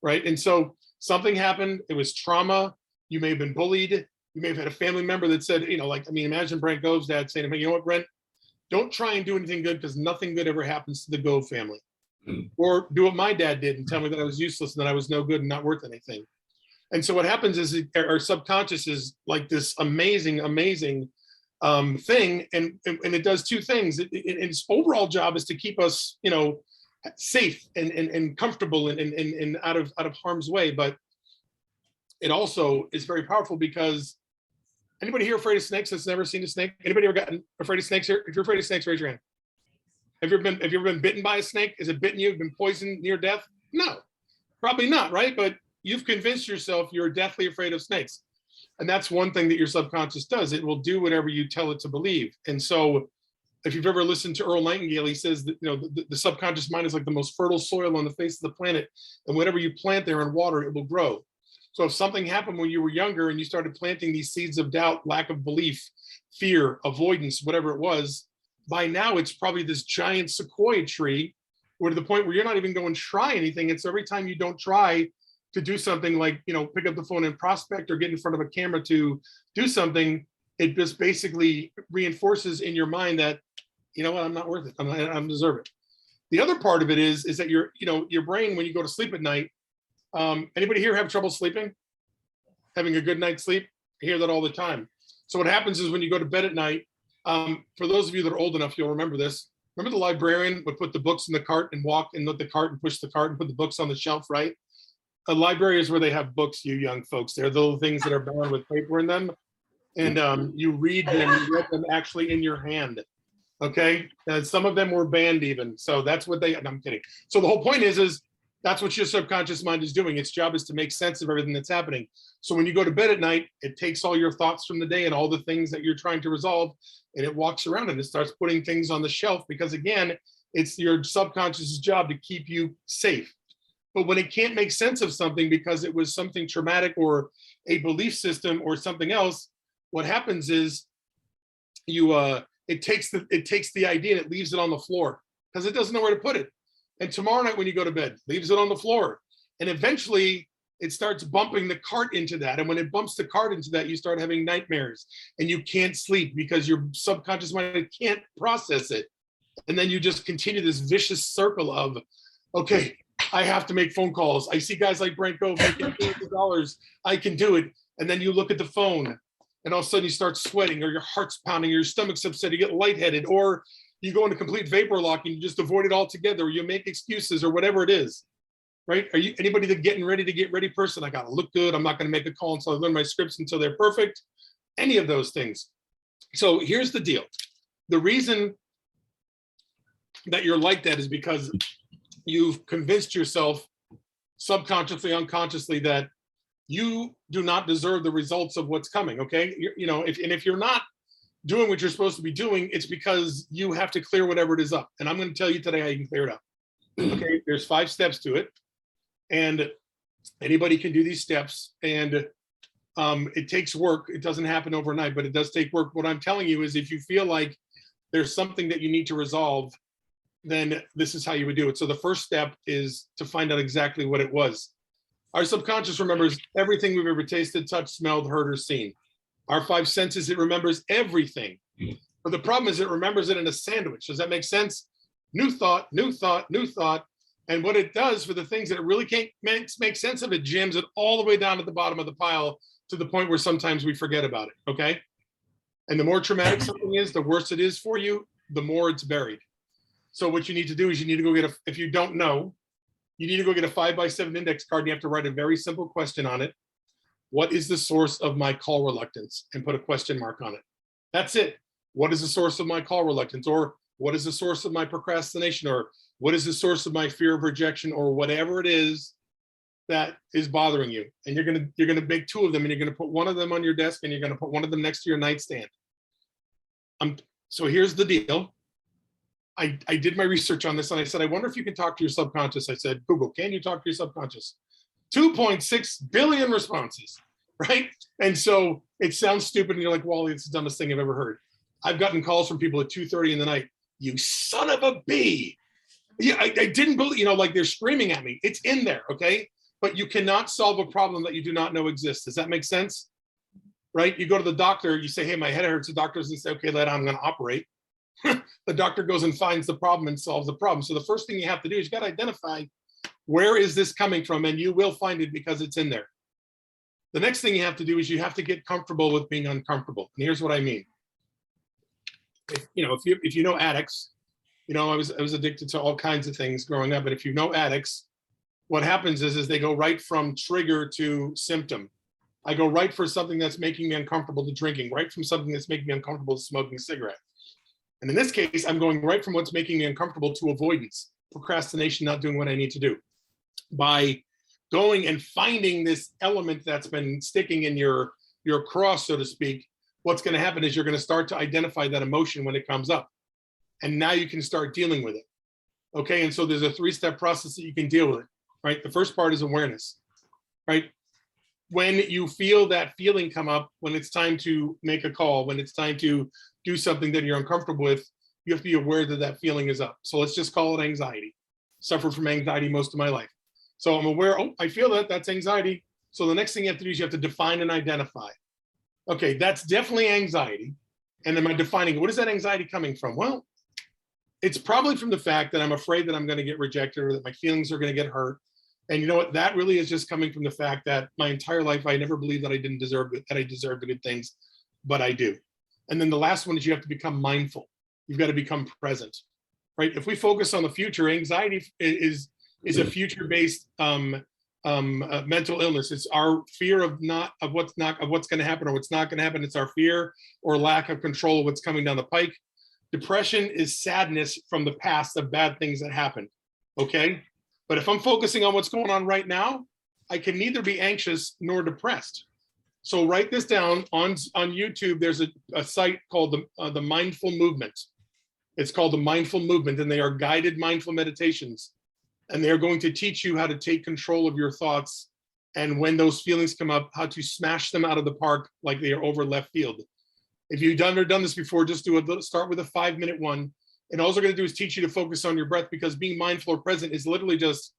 S8: right? And so something happened. It was trauma. You may have been bullied. You may have had a family member that said, imagine Brent Gove's dad saying to me, you know what, Brent, don't try and do anything good because nothing good ever happens to the Gove family. Or do what my dad did and tell me that I was useless and that I was no good and not worth anything. And so what happens is our subconscious is like this amazing thing, and it does two things. Its overall job is to keep us, safe and comfortable and out of harm's way. But it also is very powerful because anybody here afraid of snakes that's never seen a snake? Anybody ever gotten afraid of snakes here? If you're afraid of snakes, raise your hand. Have you ever been bitten by a snake? Has it bitten you? Been poisoned near death? No, probably not, right? But you've convinced yourself you're deathly afraid of snakes. And that's one thing that your subconscious does. It will do whatever you tell it to believe. And so if you've ever listened to Earl Nightingale, he says that, the subconscious mind is like the most fertile soil on the face of the planet. And whatever you plant there in water, it will grow. So if something happened when you were younger and you started planting these seeds of doubt, lack of belief, fear, avoidance, whatever it was, by now it's probably this giant sequoia tree, or to the point where you're not even going to try anything. It's every time you don't try to do something like, pick up the phone and prospect or get in front of a camera to do something, it just basically reinforces in your mind that, you know what, I'm not worth it. I don't deserve it. The other part of it is that your brain, when you go to sleep at night, anybody here have trouble sleeping? Having a good night's sleep? I hear that all the time. So what happens is when you go to bed at night, for those of you that are old enough, you'll remember this. Remember the librarian would put the books in the cart and walk and let the cart and push the cart and put the books on the shelf, right? A library is where they have books, you young folks. They're the little things that are bound with paper in them. And you read them actually in your hand. Okay. And some of them were banned even. So that's what no, I'm kidding. So the whole point is that's what your subconscious mind is doing. Its job is to make sense of everything that's happening. So when you go to bed at night, it takes all your thoughts from the day and all the things that you're trying to resolve, and it walks around and it starts putting things on the shelf because, again, it's your subconscious's job to keep you safe. But when it can't make sense of something because it was something traumatic or a belief system or something else, what happens is it takes the idea and it leaves it on the floor because it doesn't know where to put it. And tomorrow night when you go to bed, leaves it on the floor. And eventually it starts bumping the cart into that. And when it bumps the cart into that, you start having nightmares and you can't sleep because your subconscious mind can't process it. And then you just continue this vicious circle of, okay, I have to make phone calls. I see guys like Brent Gove making $200. I can do it. And then you look at the phone and all of a sudden you start sweating or your heart's pounding, or your stomach's upset, you get lightheaded, or you go into complete vapor lock and you just avoid it altogether, or you make excuses or whatever it is, right? Are you anybody that get ready person? I got to look good. I'm not going to make a call until I learn my scripts until they're perfect. Any of those things. So here's the deal. The reason that you're like that is because you've convinced yourself subconsciously, unconsciously, that you do not deserve the results of what's coming. Okay. If you're not doing what you're supposed to be doing, it's because you have to clear whatever it is up. And I'm going to tell you today how you can clear it up. Okay. There's 5 steps to it. And anybody can do these steps. And it takes work. It doesn't happen overnight, but it does take work. What I'm telling you is if you feel like there's something that you need to resolve, then this is how you would do it. So the first step is to find out exactly what it was. Our subconscious remembers everything we've ever tasted, touched, smelled, heard, or seen. Our 5 senses, it remembers everything. But the problem is it remembers it in a sandwich. Does that make sense? New thought, new thought, new thought. And what it does for the things that it really can't make sense of, it jams it all the way down at the bottom of the pile to the point where sometimes we forget about it, okay? And the more traumatic something is, the worse it is for you, the more it's buried. So what you need to do is you need to go get if you don't know, you need to go get a 5x7 index card and you have to write a very simple question on it. What is the source of my call reluctance? And put a question mark on it. That's it. What is the source of my call reluctance? Or what is the source of my procrastination? Or what is the source of my fear of rejection? Or whatever it is, that is bothering you, and you're gonna make 2 of them, and you're gonna put one of them on your desk, and you're gonna put one of them next to your nightstand. So here's the deal. I did my research on this, and I said, I wonder if you can talk to your subconscious. I said, Google, can you talk to your subconscious? 2.6 billion responses, right? And so it sounds stupid, and you're like, Wally, it's the dumbest thing I've ever heard. I've gotten calls from people at 2:30 in the night. You son of a bee. Yeah, I didn't believe, like they're screaming at me. It's in there, okay? But you cannot solve a problem that you do not know exists. Does that make sense? Right? You go to the doctor, you say, hey, my head hurts. The doctor doesn't say, okay, I'm going to operate. The doctor goes and finds the problem and solves the problem. So the first thing you have to do is you got to identify, where is this coming from? And you will find it because it's in there. The next thing you have to do is you have to get comfortable with being uncomfortable. And here's what I mean. If you know addicts, I was addicted to all kinds of things growing up. But if you know addicts, what happens is they go right from trigger to symptom. I go right for something that's making me uncomfortable to drinking, right from something that's making me uncomfortable to smoking a cigarette. And in this case, I'm going right from what's making me uncomfortable to avoidance, procrastination, not doing what I need to do. By going and finding this element that's been sticking in your cross, so to speak, what's going to happen is you're going to start to identify that emotion when it comes up. And now you can start dealing with it. Okay, and so there's a 3-step process that you can deal with it, right? The first part is awareness, right? When you feel that feeling come up, when it's time to make a call, when it's time to do something that you're uncomfortable with, you have to be aware that that feeling is up. So let's just call it anxiety. Suffered from anxiety most of my life. So I'm aware, I feel that's anxiety. So the next thing you have to do is you have to define and identify. Okay, that's definitely anxiety. And am I defining, what is that anxiety coming from? Well, it's probably from the fact that I'm afraid that I'm going to get rejected or that my feelings are going to get hurt. And you know what? That really is just coming from the fact that my entire life, I never believed that I didn't deserve it, that I deserved the good things, but I do. And then the last one is you have to become mindful. You've got to become present, right? If we focus on the future, anxiety is a future-based mental illness. It's our fear of what's going to happen or what's not going to happen. It's our fear or lack of control of what's coming down the pike. Depression is sadness from the past of bad things that happened. Okay. But if I'm focusing on what's going on right now, I can neither be anxious nor depressed. So write this down on YouTube. There's a site called the Mindful Movement. It's called the Mindful Movement, and they are guided mindful meditations. And they are going to teach you how to take control of your thoughts. And when those feelings come up, how to smash them out of the park like they are over left field. If you've never done this before, just start with a 5-minute one. And all they're going to do is teach you to focus on your breath, because being mindful or present is literally just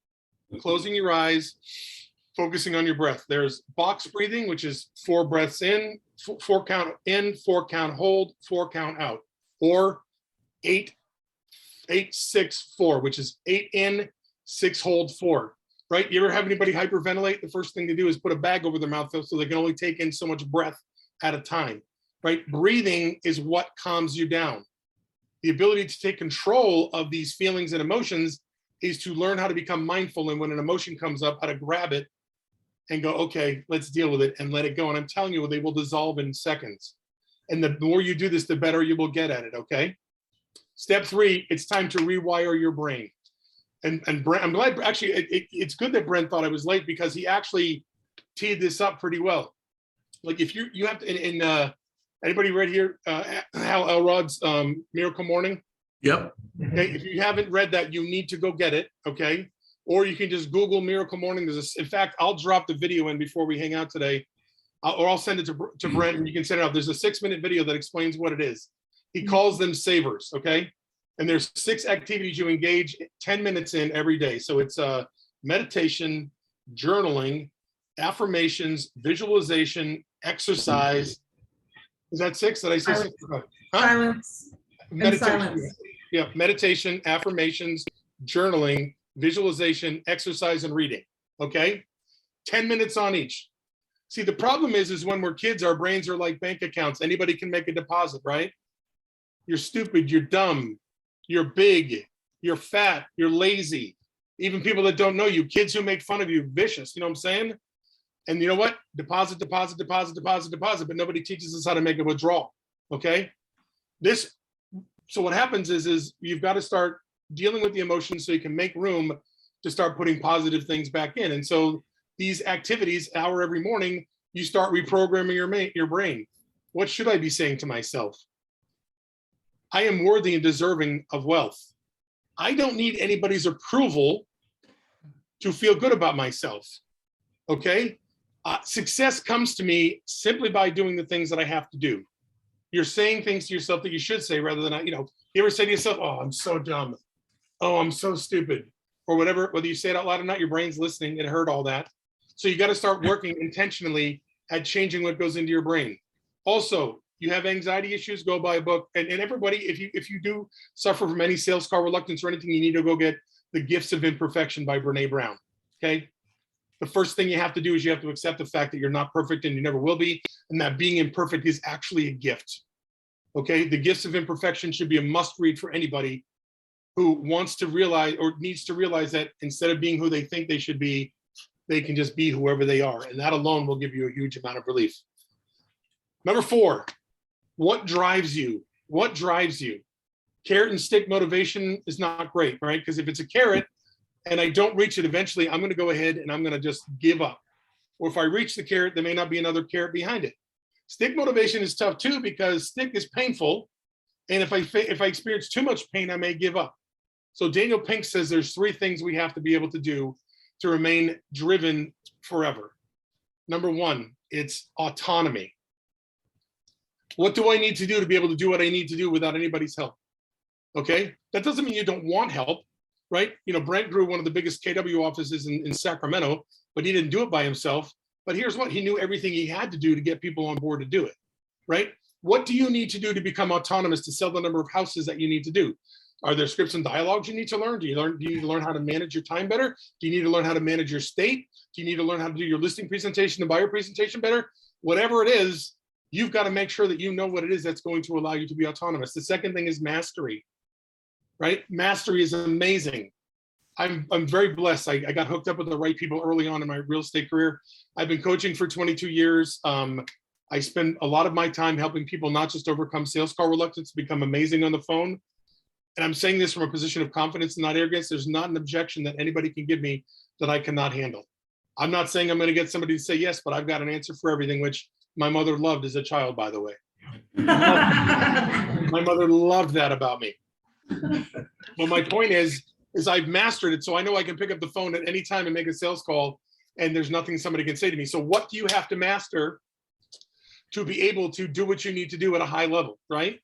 S8: closing your eyes, focusing on your breath. There's box breathing, which is 4 breaths in, 4 count in, 4 count hold, 4 count out, or 8, 6, 4, which is 8 in, 6 hold, 4. Right? You ever have anybody hyperventilate? The first thing to do is put a bag over their mouth so they can only take in so much breath at a time. Right? Breathing is what calms you down. The ability to take control of these feelings and emotions is to learn how to become mindful. And when an emotion comes up, how to grab it and go, okay, let's deal with it and let it go. And I'm telling you, they will dissolve in seconds. And the more you do this, the better you will get at it. Okay. Step 3, it's time to rewire your brain. And Brent, I'm glad, actually, it's good that Brent thought I was late, because he actually teed this up pretty well. Like if you have to, anybody read here, Hal Elrod's Miracle Morning?
S1: Yep.
S8: Okay, if you haven't read that, you need to go get it, okay? Or you can just Google Miracle Morning. In fact, I'll drop the video in before we hang out today, or I'll send it to Brent, and you can send it out. There's a 6-minute video that explains what it is. He calls them savers, okay? And there's 6 activities you engage 10 minutes in every day. So it's meditation, journaling, affirmations, visualization, exercise. Is that 6? Did I say 6? Huh?
S7: Silence.
S8: Meditation.
S7: Silence.
S8: Yeah, meditation, affirmations, journaling, visualization, exercise, and reading. Okay? 10 minutes on each. See, the problem is when we're kids, our brains are like bank accounts. Anybody can make a deposit, right? You're stupid, you're dumb, you're big, you're fat, you're lazy. Even people that don't know you, kids who make fun of you, vicious, you know what I'm saying? And you know what? Deposit, deposit, deposit, deposit, deposit, but nobody teaches us how to make a withdrawal, okay? So what happens is you've got to start dealing with the emotions so you can make room to start putting positive things back in. And so these activities, hour every morning, you start reprogramming your brain. What should I be saying to myself? I am worthy and deserving of wealth. I don't need anybody's approval to feel good about myself. Okay? Success comes to me simply by doing the things that I have to do. You're saying things to yourself that you should say rather than, you ever say to yourself, oh, I'm so dumb. Oh, I'm so stupid. Or whatever, whether you say it out loud or not, your brain's listening. It heard all that. So you got to start working intentionally at changing what goes into your brain. Also, you have anxiety issues, go buy a book. And everybody, if you do suffer from any sales call reluctance or anything, you need to go get The Gifts of Imperfection by Brene Brown. Okay? The first thing you have to do is you have to accept the fact that you're not perfect and you never will be, and that being imperfect is actually a gift. Okay? The Gifts of Imperfection should be a must read for anybody who wants to realize or needs to realize that instead of being who they think they should be, they can just be whoever they are. And that alone will give you a huge amount of relief. Number 4, what drives you? What drives you? Carrot and stick motivation is not great, right? Because if it's a carrot and I don't reach it eventually, I'm going to go ahead and I'm going to just give up. Or if I reach the carrot, there may not be another carrot behind it. Stick motivation is tough too, because stick is painful. And if I experience too much pain, I may give up. So Daniel Pink says there's 3 things we have to be able to do to remain driven forever. Number 1, it's autonomy. What do I need to do to be able to do what I need to do without anybody's help? Okay, that doesn't mean you don't want help, right? Brent grew one of the biggest KW offices in Sacramento, but he didn't do it by himself. But here's what, he knew everything he had to do to get people on board to do it, right? What do you need to do to become autonomous to sell the number of houses that you need to do? Are there scripts and dialogues you need to learn? Do you need to learn how to manage your time better? Do you need to learn how to manage your state? Do you need to learn how to do your listing presentation and buyer presentation better? Whatever it is, you've got to make sure that you know what it is that's going to allow you to be autonomous. The second thing is mastery, right? Mastery is amazing. I'm very blessed. I got hooked up with the right people early on in my real estate career. I've been coaching for 22 years. I spend a lot of my time helping people not just overcome sales call reluctance, become amazing on the phone. And I'm saying this from a position of confidence and not arrogance. There's not an objection that anybody can give me that I cannot handle. I'm not saying I'm going to get somebody to say yes, but I've got an answer for everything, which my mother loved as a child, by the way. My mother loved that about me. Well, my point is I've mastered it, so I know I can pick up the phone at any time and make a sales call, and there's nothing somebody can say to me. So what do you have to master to be able to do what you need to do at a high level, right?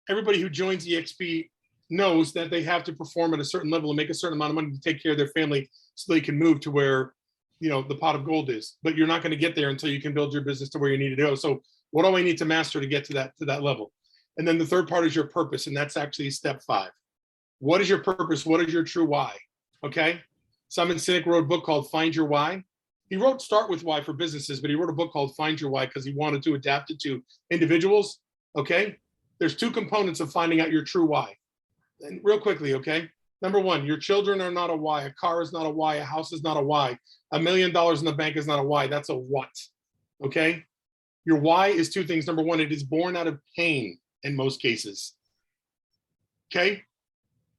S8: Everybody who joins EXP knows that they have to perform at a certain level and make a certain amount of money to take care of their family so they can move to where, the pot of gold is. But you're not going to get there until you can build your business to where you need to go. So what do I need to master to get to that level? And then the third part is your purpose, and that's actually step 5. What is your purpose? What is your true why? Okay. Simon Sinek wrote a book called Find Your Why. He wrote Start With Why for businesses, but he wrote a book called Find Your Why because he wanted to adapt it to individuals. Okay. There's 2 components of finding out your true why. And real quickly, okay? Number 1, your children are not a why. A car is not a why. A house is not a why. $1 million in the bank is not a why. That's a what, okay? Your why is 2 things. Number 1, it is born out of pain in most cases, okay?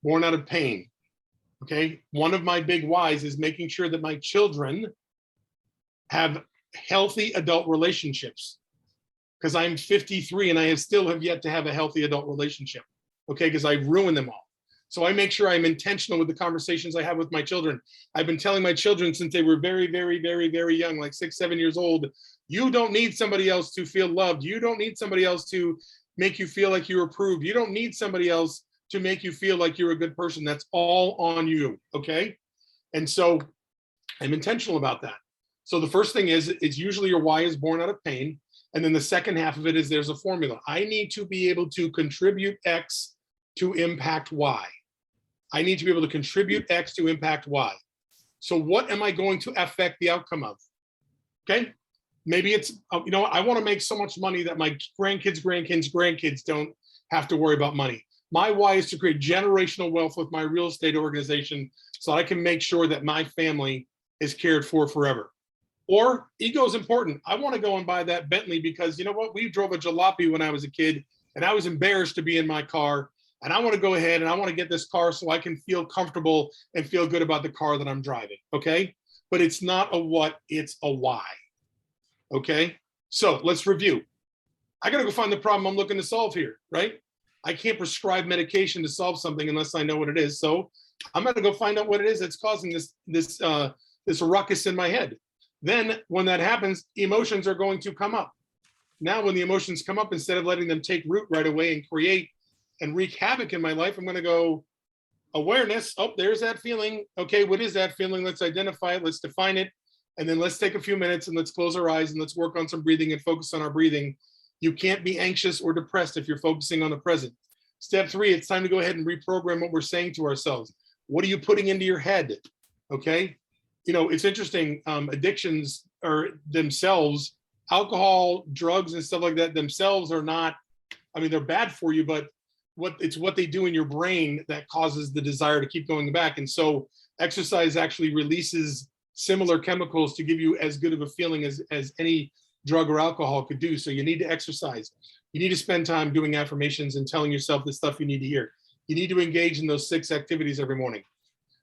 S8: Born out of pain, okay? One of my big whys is making sure that my children have healthy adult relationships. Because I'm 53 and I still have yet to have a healthy adult relationship, okay? Because I've ruined them all. So I make sure I'm intentional with the conversations I have with my children. I've been telling my children since they were very, very, very, very young, like 6, 7 years old, you don't need somebody else to feel loved. You don't need somebody else to make you feel like you're approved. You don't need somebody else to make you feel like you're a good person. That's all on you, okay? And so I'm intentional about that. So the first thing is, it's usually your why is born out of pain. And then the second half of it is there's a formula. I need to be able to contribute X to impact Y. I need to be able to contribute X to impact Y. So what am I going to affect the outcome of? Okay. Maybe it's, I want to make so much money that my grandkids don't have to worry about money. My why is to create generational wealth with my real estate organization so I can make sure that my family is cared for forever. Or ego is important. I want to go and buy that Bentley because you know what? We drove a jalopy when I was a kid and I was embarrassed to be in my car. And I want to go ahead and I want to get this car so I can feel comfortable and feel good about the car that I'm driving. Okay. but it's not a what, it's a why. Okay, so let's review. I gotta go find the problem I'm looking to solve here, right? I can't prescribe medication to solve something unless I know what it is. So I'm gonna go find out what it is that's causing this ruckus in my head. Then when that happens, emotions are going to come up. Now, when the emotions come up, instead of letting them take root right away and create and wreak havoc in my life, I'm gonna go awareness. Oh, there's that feeling. Okay, what is that feeling? Let's identify it, let's define it. And then let's take a few minutes and let's close our eyes and let's work on some breathing and focus on our breathing. You can't be anxious or depressed if you're focusing on the present. Step 3, it's time to go ahead and reprogram what we're saying to ourselves. What are you putting into your head? Okay. You know, it's interesting. Addictions are themselves, alcohol, drugs, and stuff like that themselves are not, I mean, they're bad for you, but what they do in your brain that causes the desire to keep going back. And so exercise actually releases similar chemicals to give you as good of a feeling as any drug or alcohol could do. So you need to exercise. You need to spend time doing affirmations and telling yourself the stuff you need to hear. You need to engage in those 6 activities every morning.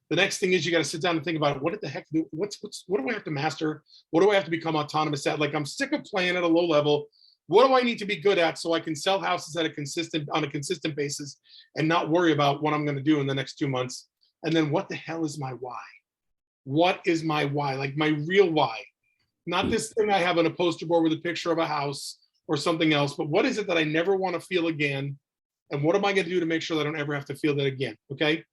S8: The next thing is you got to sit down and think about what the heck, what do I have to master? What do I have to become autonomous at? Like, I'm sick of playing at a low level. What do I need to be good at so I can sell houses on a consistent basis and not worry about what I'm going to do in the next 2 months? And then what the hell is my why? What is my why? Like my real why? Not this thing I have on a poster board with a picture of a house or something else, but what is it that I never want to feel again? And what am I going to do to make sure that I don't ever have to feel that again? Okay.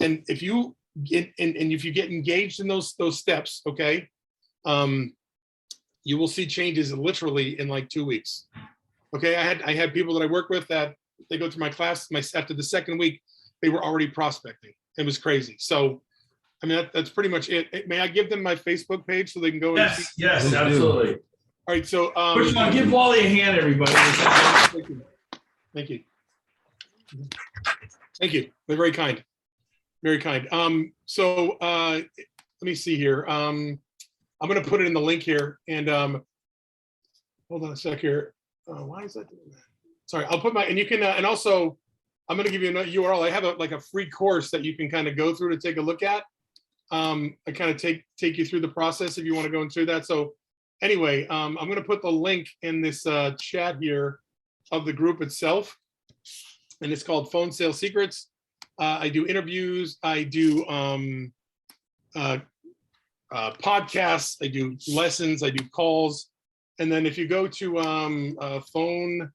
S8: And if you get engaged in those steps, okay, you will see changes literally in like 2 weeks. Okay. I had people that I work with that they go through my class, after the second week, they were already prospecting. It was crazy. So, I mean, that's pretty much it. May I give them my Facebook page so they can go?
S1: Yes, yes, absolutely.
S8: All right, so
S1: First of all, give Wally a hand, everybody.
S8: Thank you. Thank you. They're very kind. Very kind. So let me see here. I'm going to put it in the link here, and hold on a sec here. Why is that doing that? Sorry, I'll put my, and you can, and also I'm going to give you a URL. I have a free course that you can kind of go through to take a look at. I kind of take you through the process if you want to go through that. So anyway, I'm going to put the link in this chat here of the group itself, and it's called Phone Sales Secrets. I do interviews, I do podcasts, I do lessons, I do calls. And then if you go to Phone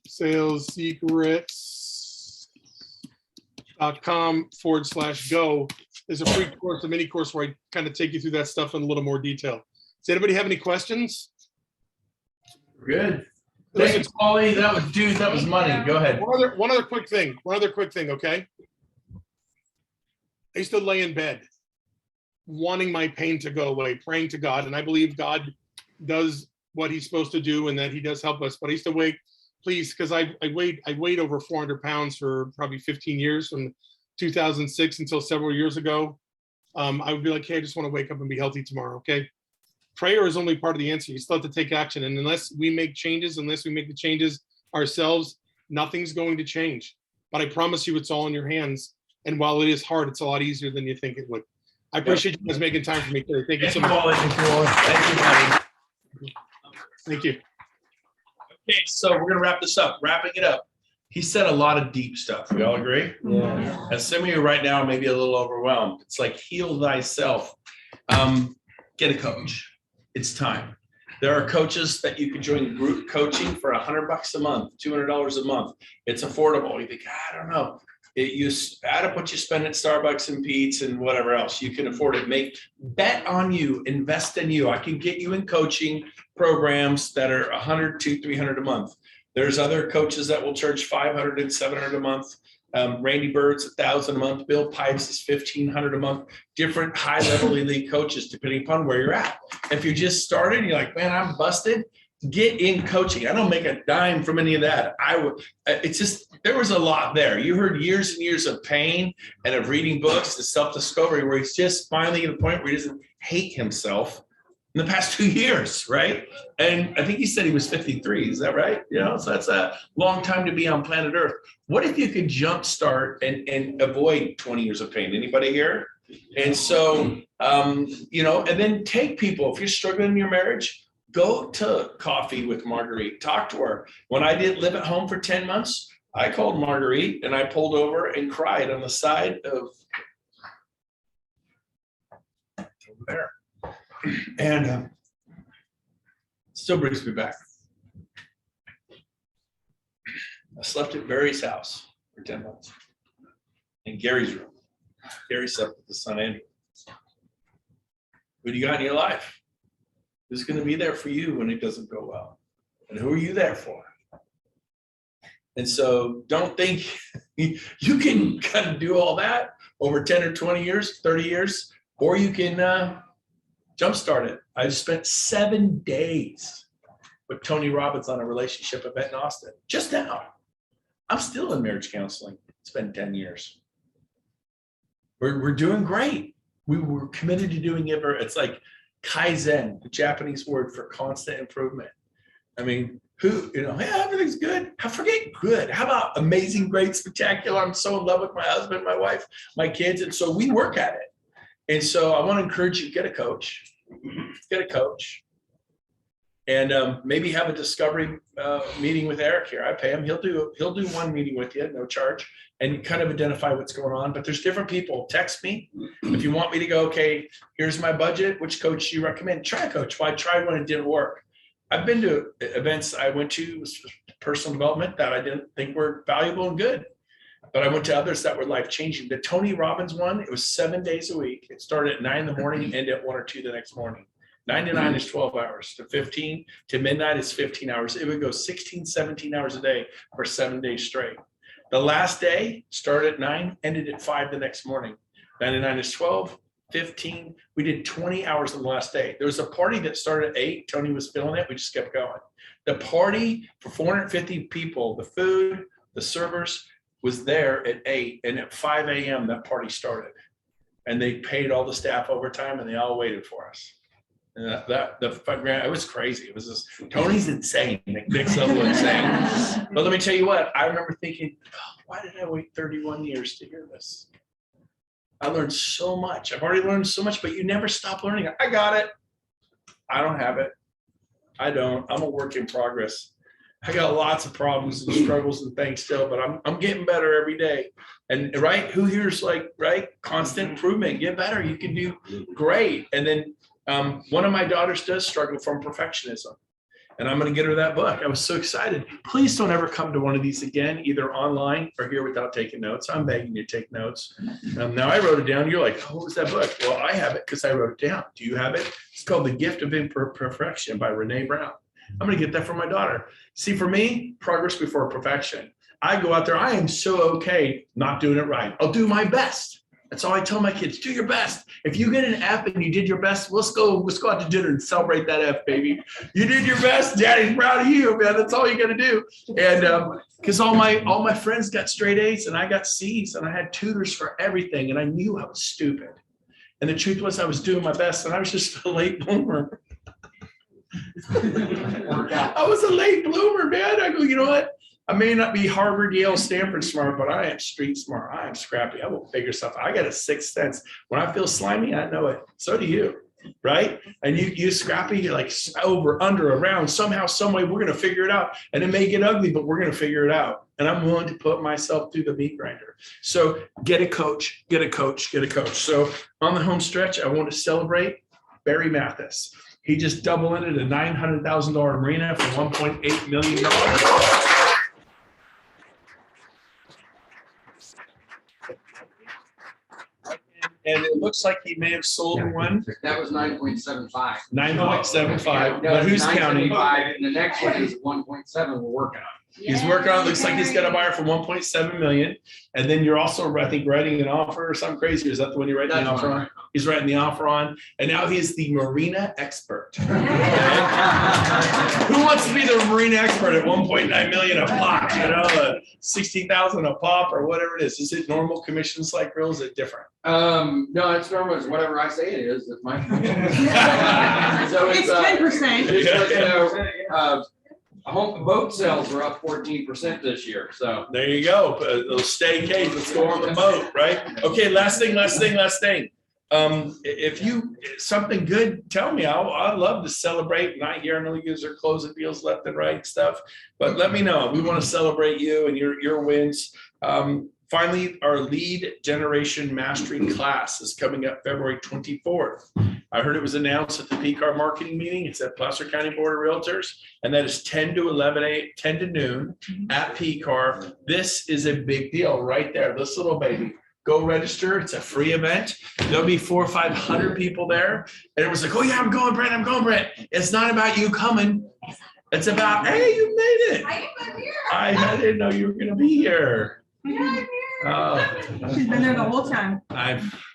S8: Sales Secrets.com/go, there's a free course, a mini course where I kind of take you through that stuff in a little more detail. Does anybody have any questions?
S1: Good. Thanks, Wally. That was money. Go ahead.
S8: One other quick thing, okay? I used to lay in bed wanting my pain to go away, praying to God, and I believe God does what he's supposed to do and that he does help us. But I used to wait, please, because I weighed over 400 pounds for probably 15 years, from 2006 until several years ago. I would be like, hey, I just want to wake up and be healthy tomorrow, okay? Prayer is only part of the answer. You still have to take action. And unless we make the changes ourselves, nothing's going to change. But I promise you it's all in your hands. And while it is hard, it's a lot easier than you think it would. I appreciate you guys making time for me today. Thank you so much.
S1: Thank you.
S8: Thank you.
S1: Okay, so we're gonna wrap this up. Wrapping it up. He said a lot of deep stuff. We all agree?
S3: Yeah.
S1: And some of you right now may be a little overwhelmed. It's like heal thyself. Get a coach. It's time. There are coaches that you can join group coaching for $100 a month, $200 a month. It's affordable. You think, I don't know. You add up what you spend at Starbucks and Pete's and whatever else. You can afford it. Bet on you, invest in you. I can get you in coaching programs that are $100, $200, $300 a month. There's other coaches that will charge $500 and $700 a month. Randy Bird's $1,000 a month. Bill Pipes is $1,500 a month. Different high-level elite coaches, depending upon where you're at. If you just started, you're like, man, I'm busted. Get in coaching. I don't make a dime from any of that. It's just, there was a lot there. You heard years and years of pain and of reading books, the self-discovery, where he's just finally at a point where he doesn't hate himself in the past 2 years, right? And I think he said he was 53. Is that right? You know, so that's a long time to be on planet Earth. What if you could jumpstart and avoid 20 years of pain? Anybody here? And so, you know, and then take people, if you're struggling in your marriage, go to coffee with Marguerite, talk to her. When I didn't live at home for 10 months, I called Marguerite and I pulled over and cried on the side of over there. And still brings me back. I slept at Barry's house for 10 months in Gary's room. Gary slept with his son Andrew. Who do you got in your life? Who's going to be there for you when it doesn't go well? And who are you there for? And so don't think you can kind of do all that over 10 or 20 years, 30 years, or you can jumpstart it. I've spent 7 days with Tony Robbins on a relationship event in Austin just now. I'm still in marriage counseling. It's been 10 years. We're doing great. We were committed to doing it. It's like Kaizen, the Japanese word for constant improvement. I mean, yeah, everything's good. Forget good. How about amazing, great, spectacular? I'm so in love with my husband, my wife, my kids. And so we work at it. And so I want to encourage you, get a coach. Get a coach. And maybe have a discovery meeting with Eric here. I pay him. He'll do one meeting with you, no charge, and kind of identify what's going on. But there's different people. Text me if you want me to go. Okay, here's my budget. Which coach do you recommend? Try a coach. Well, I tried one, it didn't work. I've been to events I went to personal development that I didn't think were valuable and good, but I went to others that were life changing. The Tony Robbins one, it was 7 days a week. It started at 9 in the morning, ended at 1 or 2 the next morning. 9 to 9 is 12 hours. To 15 to midnight is 15 hours. It would go 16, 17 hours a day for 7 days straight. The last day started at 9, ended at 5 the next morning. 9 to 9 is 12, 15. We did 20 hours on the last day. There was a party that started at 8. Tony was filling it. We just kept going. The party for 450 people, the food, the servers was there at 8. And at 5 a.m. that party started. And they paid all the staff overtime and they all waited for us. And it was crazy. It was just, Tony's insane. Nick's a little insane. But let me tell you what, I remember thinking, oh, why did I wait 31 years to hear this? I learned so much. I've already learned so much, but you never stop learning. I got it. I don't have it. I don't. I'm a work in progress. I got lots of problems and struggles and things still, but I'm getting better every day. And right, who here's like, right, constant improvement, get better. You can do great. And then one of my daughters does struggle from perfectionism, and I'm going to get her that book. I was so excited. Please don't ever come to one of these again, either online or here without taking notes. I'm begging you to take notes. Now I wrote it down. You're like, oh, what was that book? Well, I have it because I wrote it down. Do you have it? It's called The Gift of Imperfection by Renee Brown. I'm going to get that from my daughter. See, for me, progress before perfection. I go out there. I am so okay not doing it right. I'll do my best. That's all I tell my kids. Do your best. If you get an F and you did your best, let's go out to dinner and celebrate that F, baby. You did your best. Daddy's proud of you, man. That's all you got to do. And because all my friends got straight A's and I got C's, and I had tutors for everything, and I knew I was stupid. And the truth was, I was doing my best, and I was just a late bloomer. I was a late bloomer, man. I go, you know what? I may not be Harvard, Yale, Stanford smart, but I am street smart. I am scrappy. I will figure stuff out. I got a sixth sense. When I feel slimy, I know it. So do you, right? And you scrappy, you're like over, under, around, somehow, some way, we're going to figure it out. And it may get ugly, but we're going to figure it out. And I'm willing to put myself through the meat grinder. So get a coach, get a coach, get a coach. So on the home stretch, I want to celebrate Barry Mathis. He just double-ended a $900,000 marina for $1.8 million. And it looks like he may have sold one.
S6: That was 9.75.
S1: 9.75, but who's counting?
S6: And the next one is 1.7 we're working on.
S1: He's working on, looks like he's got a buyer for 1.7 million. And then you're also, I think, writing an offer or something crazy. Is that the one you're writing the offer on? He's writing the offer on. And now he is the marina expert. Who wants to be the marina expert at 1.9 million a pop? You know, 60,000 a pop or whatever it is. Is it normal commissions like real? Is it different?
S6: No, it's normal. It's whatever I say it is. It's my so
S4: It's 10%.
S6: Boat sales were up 14% this year. So
S1: there you go. Those staycays, let's go on the boat, right? Okay, last thing. If you, something good, tell me. I'd love to celebrate. Not here, I know you guys are closing deals left and right stuff, but let me know. We want to celebrate you and your wins. Finally, our lead generation mastery class is coming up February 24th. I heard it was announced at the PCAR marketing meeting. It's at Placer County Board of Realtors, and that is 10 to noon at PCAR. This is a big deal right there. This little baby. Go register. It's a free event. There'll be 400 or 500 people there. And it was like, oh yeah, I'm going, Brent. I'm going, Brent. It's not about you coming. It's about, hey, you made it. I didn't know you were going to be here.
S7: Yeah, I'm here. She's been there the whole time.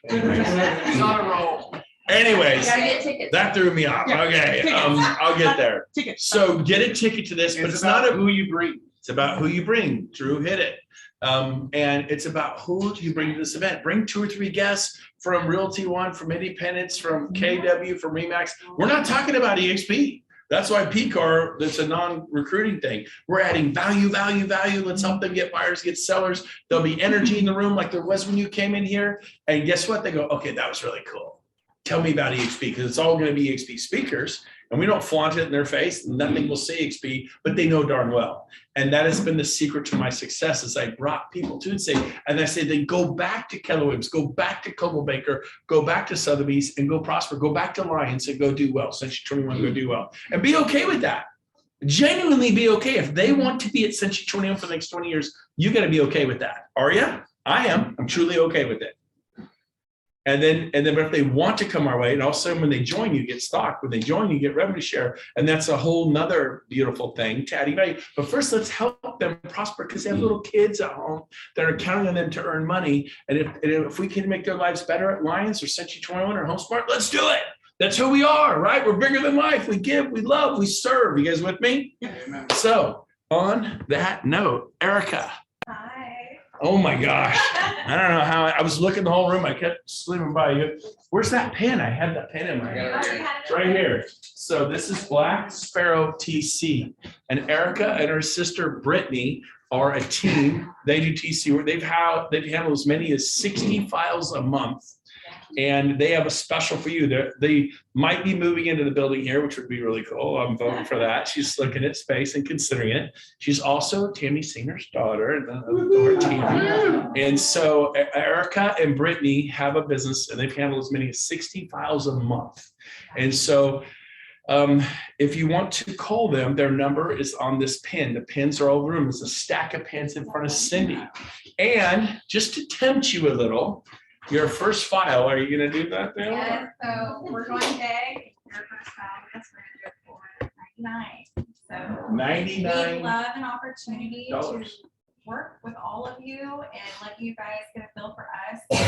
S1: It's on a roll. Anyways,
S4: Gotta get tickets.
S1: that threw me off.
S7: Yeah,
S1: Okay,
S7: tickets.
S1: I'll get there.
S7: Tickets.
S1: So get a ticket to this, but it's not
S6: who you bring.
S1: it's about who you bring. Drew hit it. And it's about who do you bring to this event. Bring 2 or 3 guests from Realty One, from Independence, from KW, from Remax. We're not talking about EXP. That's why PCAR, that's a non-recruiting thing. We're adding value. Let's help them get buyers, get sellers. There'll be energy in the room like there was when you came in here. And guess what? They go, okay, that was really cool. Tell me about EXP, because it's all going to be EXP speakers. And we don't flaunt it in their face. Nothing will say EXP, but they know darn well. And that has been the secret to my success, is I brought people to and I say, then go back to Keller Williams, go back to Coldwell Banker, go back to Sotheby's and go prosper, go back to Lions and go do well. Century 21, go do well. And be okay with that. Genuinely be okay. If they want to be at Century 21 for the next 20 years, you got to be okay with that. Are you? I am. I'm truly okay with it. And then if they want to come our way, and all of a sudden when they join, you get stock. When they join, you get revenue share. And that's a whole nother beautiful thing to adding value. But first, let's help them prosper, because they have little kids at home that are counting on them to earn money. And if we can make their lives better at Lions or Century 21 or HomeSmart, let's do it. That's who we are, right? We're bigger than life. We give, we love, we serve. You guys with me?
S6: Amen.
S1: So on that note, Erica.
S7: Hi.
S1: Oh my gosh. I don't know how I was looking the whole room. I kept slipping by you. Where's that pen? I had that pen in my hand. It's right here. So this is Black Sparrow TC. And Erica and her sister Brittany are a team. They do TC work. They've handled as many as 60 files a month. And they have a special for you. They might be moving into the building here, which would be really cool. I'm voting for that. She's looking at space and considering it. She's also Tammy Singer's daughter, Tammy. And so Erica and Brittany have a business, and they've handled as many as 60 files a month. And so if you want to call them, their number is on this pin. The pins are all over the room. There's a stack of pins in front of Cindy. And just to tempt you a little, your first file, are you going to do that now?
S7: Yeah, so we're going big. Your first file, that's we're going to do it for $99. So
S1: $99.
S7: we love an opportunity to work with all of you and let you guys get a feel for us. You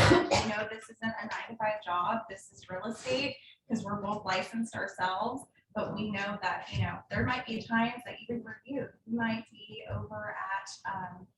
S7: know, this isn't a 9-to-5 job. This is real estate, because we're both licensed ourselves. But we know that, you know, there might be times that even for you might be over at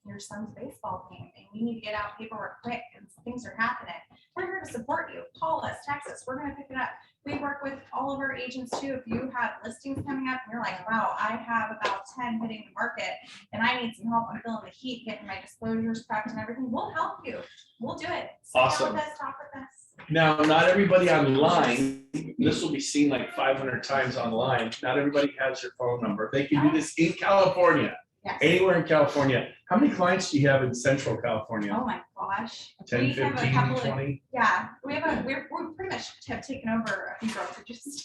S7: your son's baseball game and you need to get out paperwork quick and things are happening. We're here to support you. Call us, text us. We're going to pick it up. We work with all of our agents too. If you have listings coming up and you're like, wow, I have about 10 hitting the market and I need some help on feeling the heat, getting my disclosures prepped and everything, we'll help you. We'll do it. Sit
S1: Awesome.
S7: down with us, talk with us.
S1: Now, not everybody online, this will be seen like 500 times online. Not everybody has your phone number. They can do this in California,
S7: Yes.
S1: anywhere in California. How many clients do you have in Central California?
S7: Oh my gosh.
S1: 10,
S7: We have a
S1: 15,
S7: couple of
S1: 20?
S7: Yeah, we're pretty much have taken over a few brokerages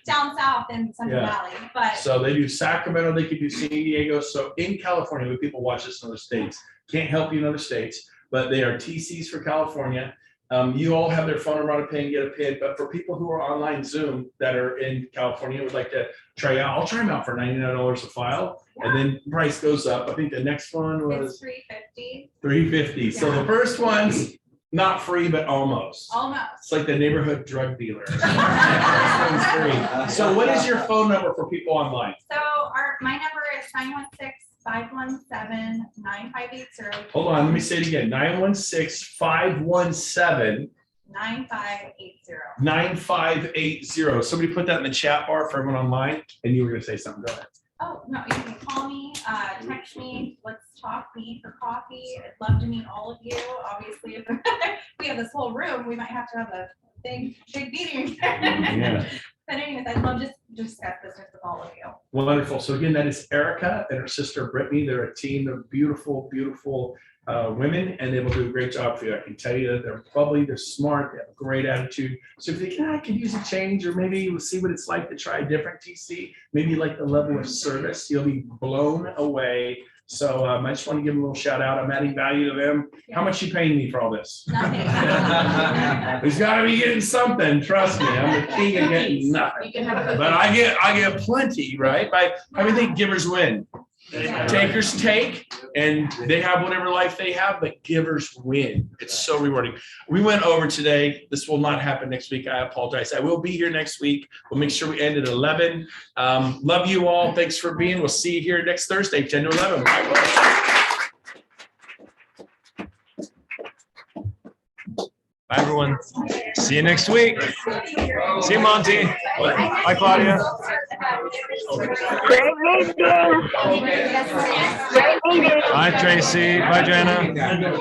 S7: down south in Central
S1: Yeah.
S7: Valley, but
S1: So they do Sacramento, they can do San Diego. So in California, when people watch this in other states, can't help you in other states, but they are TCs for California. You all have their phone number on a pin, get a pin, but for people who are online Zoom that are in California would like to try out, I'll try them out for $99 a file, and then price goes up. I think the next one was
S7: it's $350.
S1: $350. So the first one's not free, but almost.
S7: Almost.
S1: It's like the neighborhood drug dealer. This one's free. So what is your phone number for people online?
S7: So my number is 916-517-9580.
S1: Hold on, let me say it again. 916-517
S7: 9580.
S1: 9580. Somebody put that in the chat bar for everyone online, and you were gonna say something. Go ahead.
S7: Oh, no, you can call me, text me, let's talk, meet for coffee. I'd love to meet all of you. Obviously, if we have this whole room, we might have to have a big meeting.
S1: Yeah.
S7: But anyways, I'd love to discuss this with all of you.
S1: Wonderful. So again, that is Erica and her sister Brittany. They're a team of beautiful, beautiful women, and they will do a great job for you. I can tell you that they're bubbly, they're smart, they have a great attitude. So if you think, I could use a change, or maybe you'll see what it's like to try a different TC, maybe you like the level of service, you'll be blown away. So I just want to give them a little shout out. I'm adding value to them. How much you paying me for all this?
S7: Nothing.
S1: There's got to be getting something. Trust me, I'm the king of getting nothing.
S4: You can have a
S1: But I get plenty, right? By everything givers win. Takers take, and they have whatever life they have, but givers win. It's so rewarding. We went over today. This will not happen next week. I apologize. I will be here next week. We'll make sure we end at 11. Love you all. Thanks for being. We'll see you here next Thursday, 10 to 11.
S3: Bye, everyone. See you next week. See you, Monty. Bye, Claudia.
S9: Great meeting. Great meeting.
S3: Bye, Tracy. Bye, Jenna.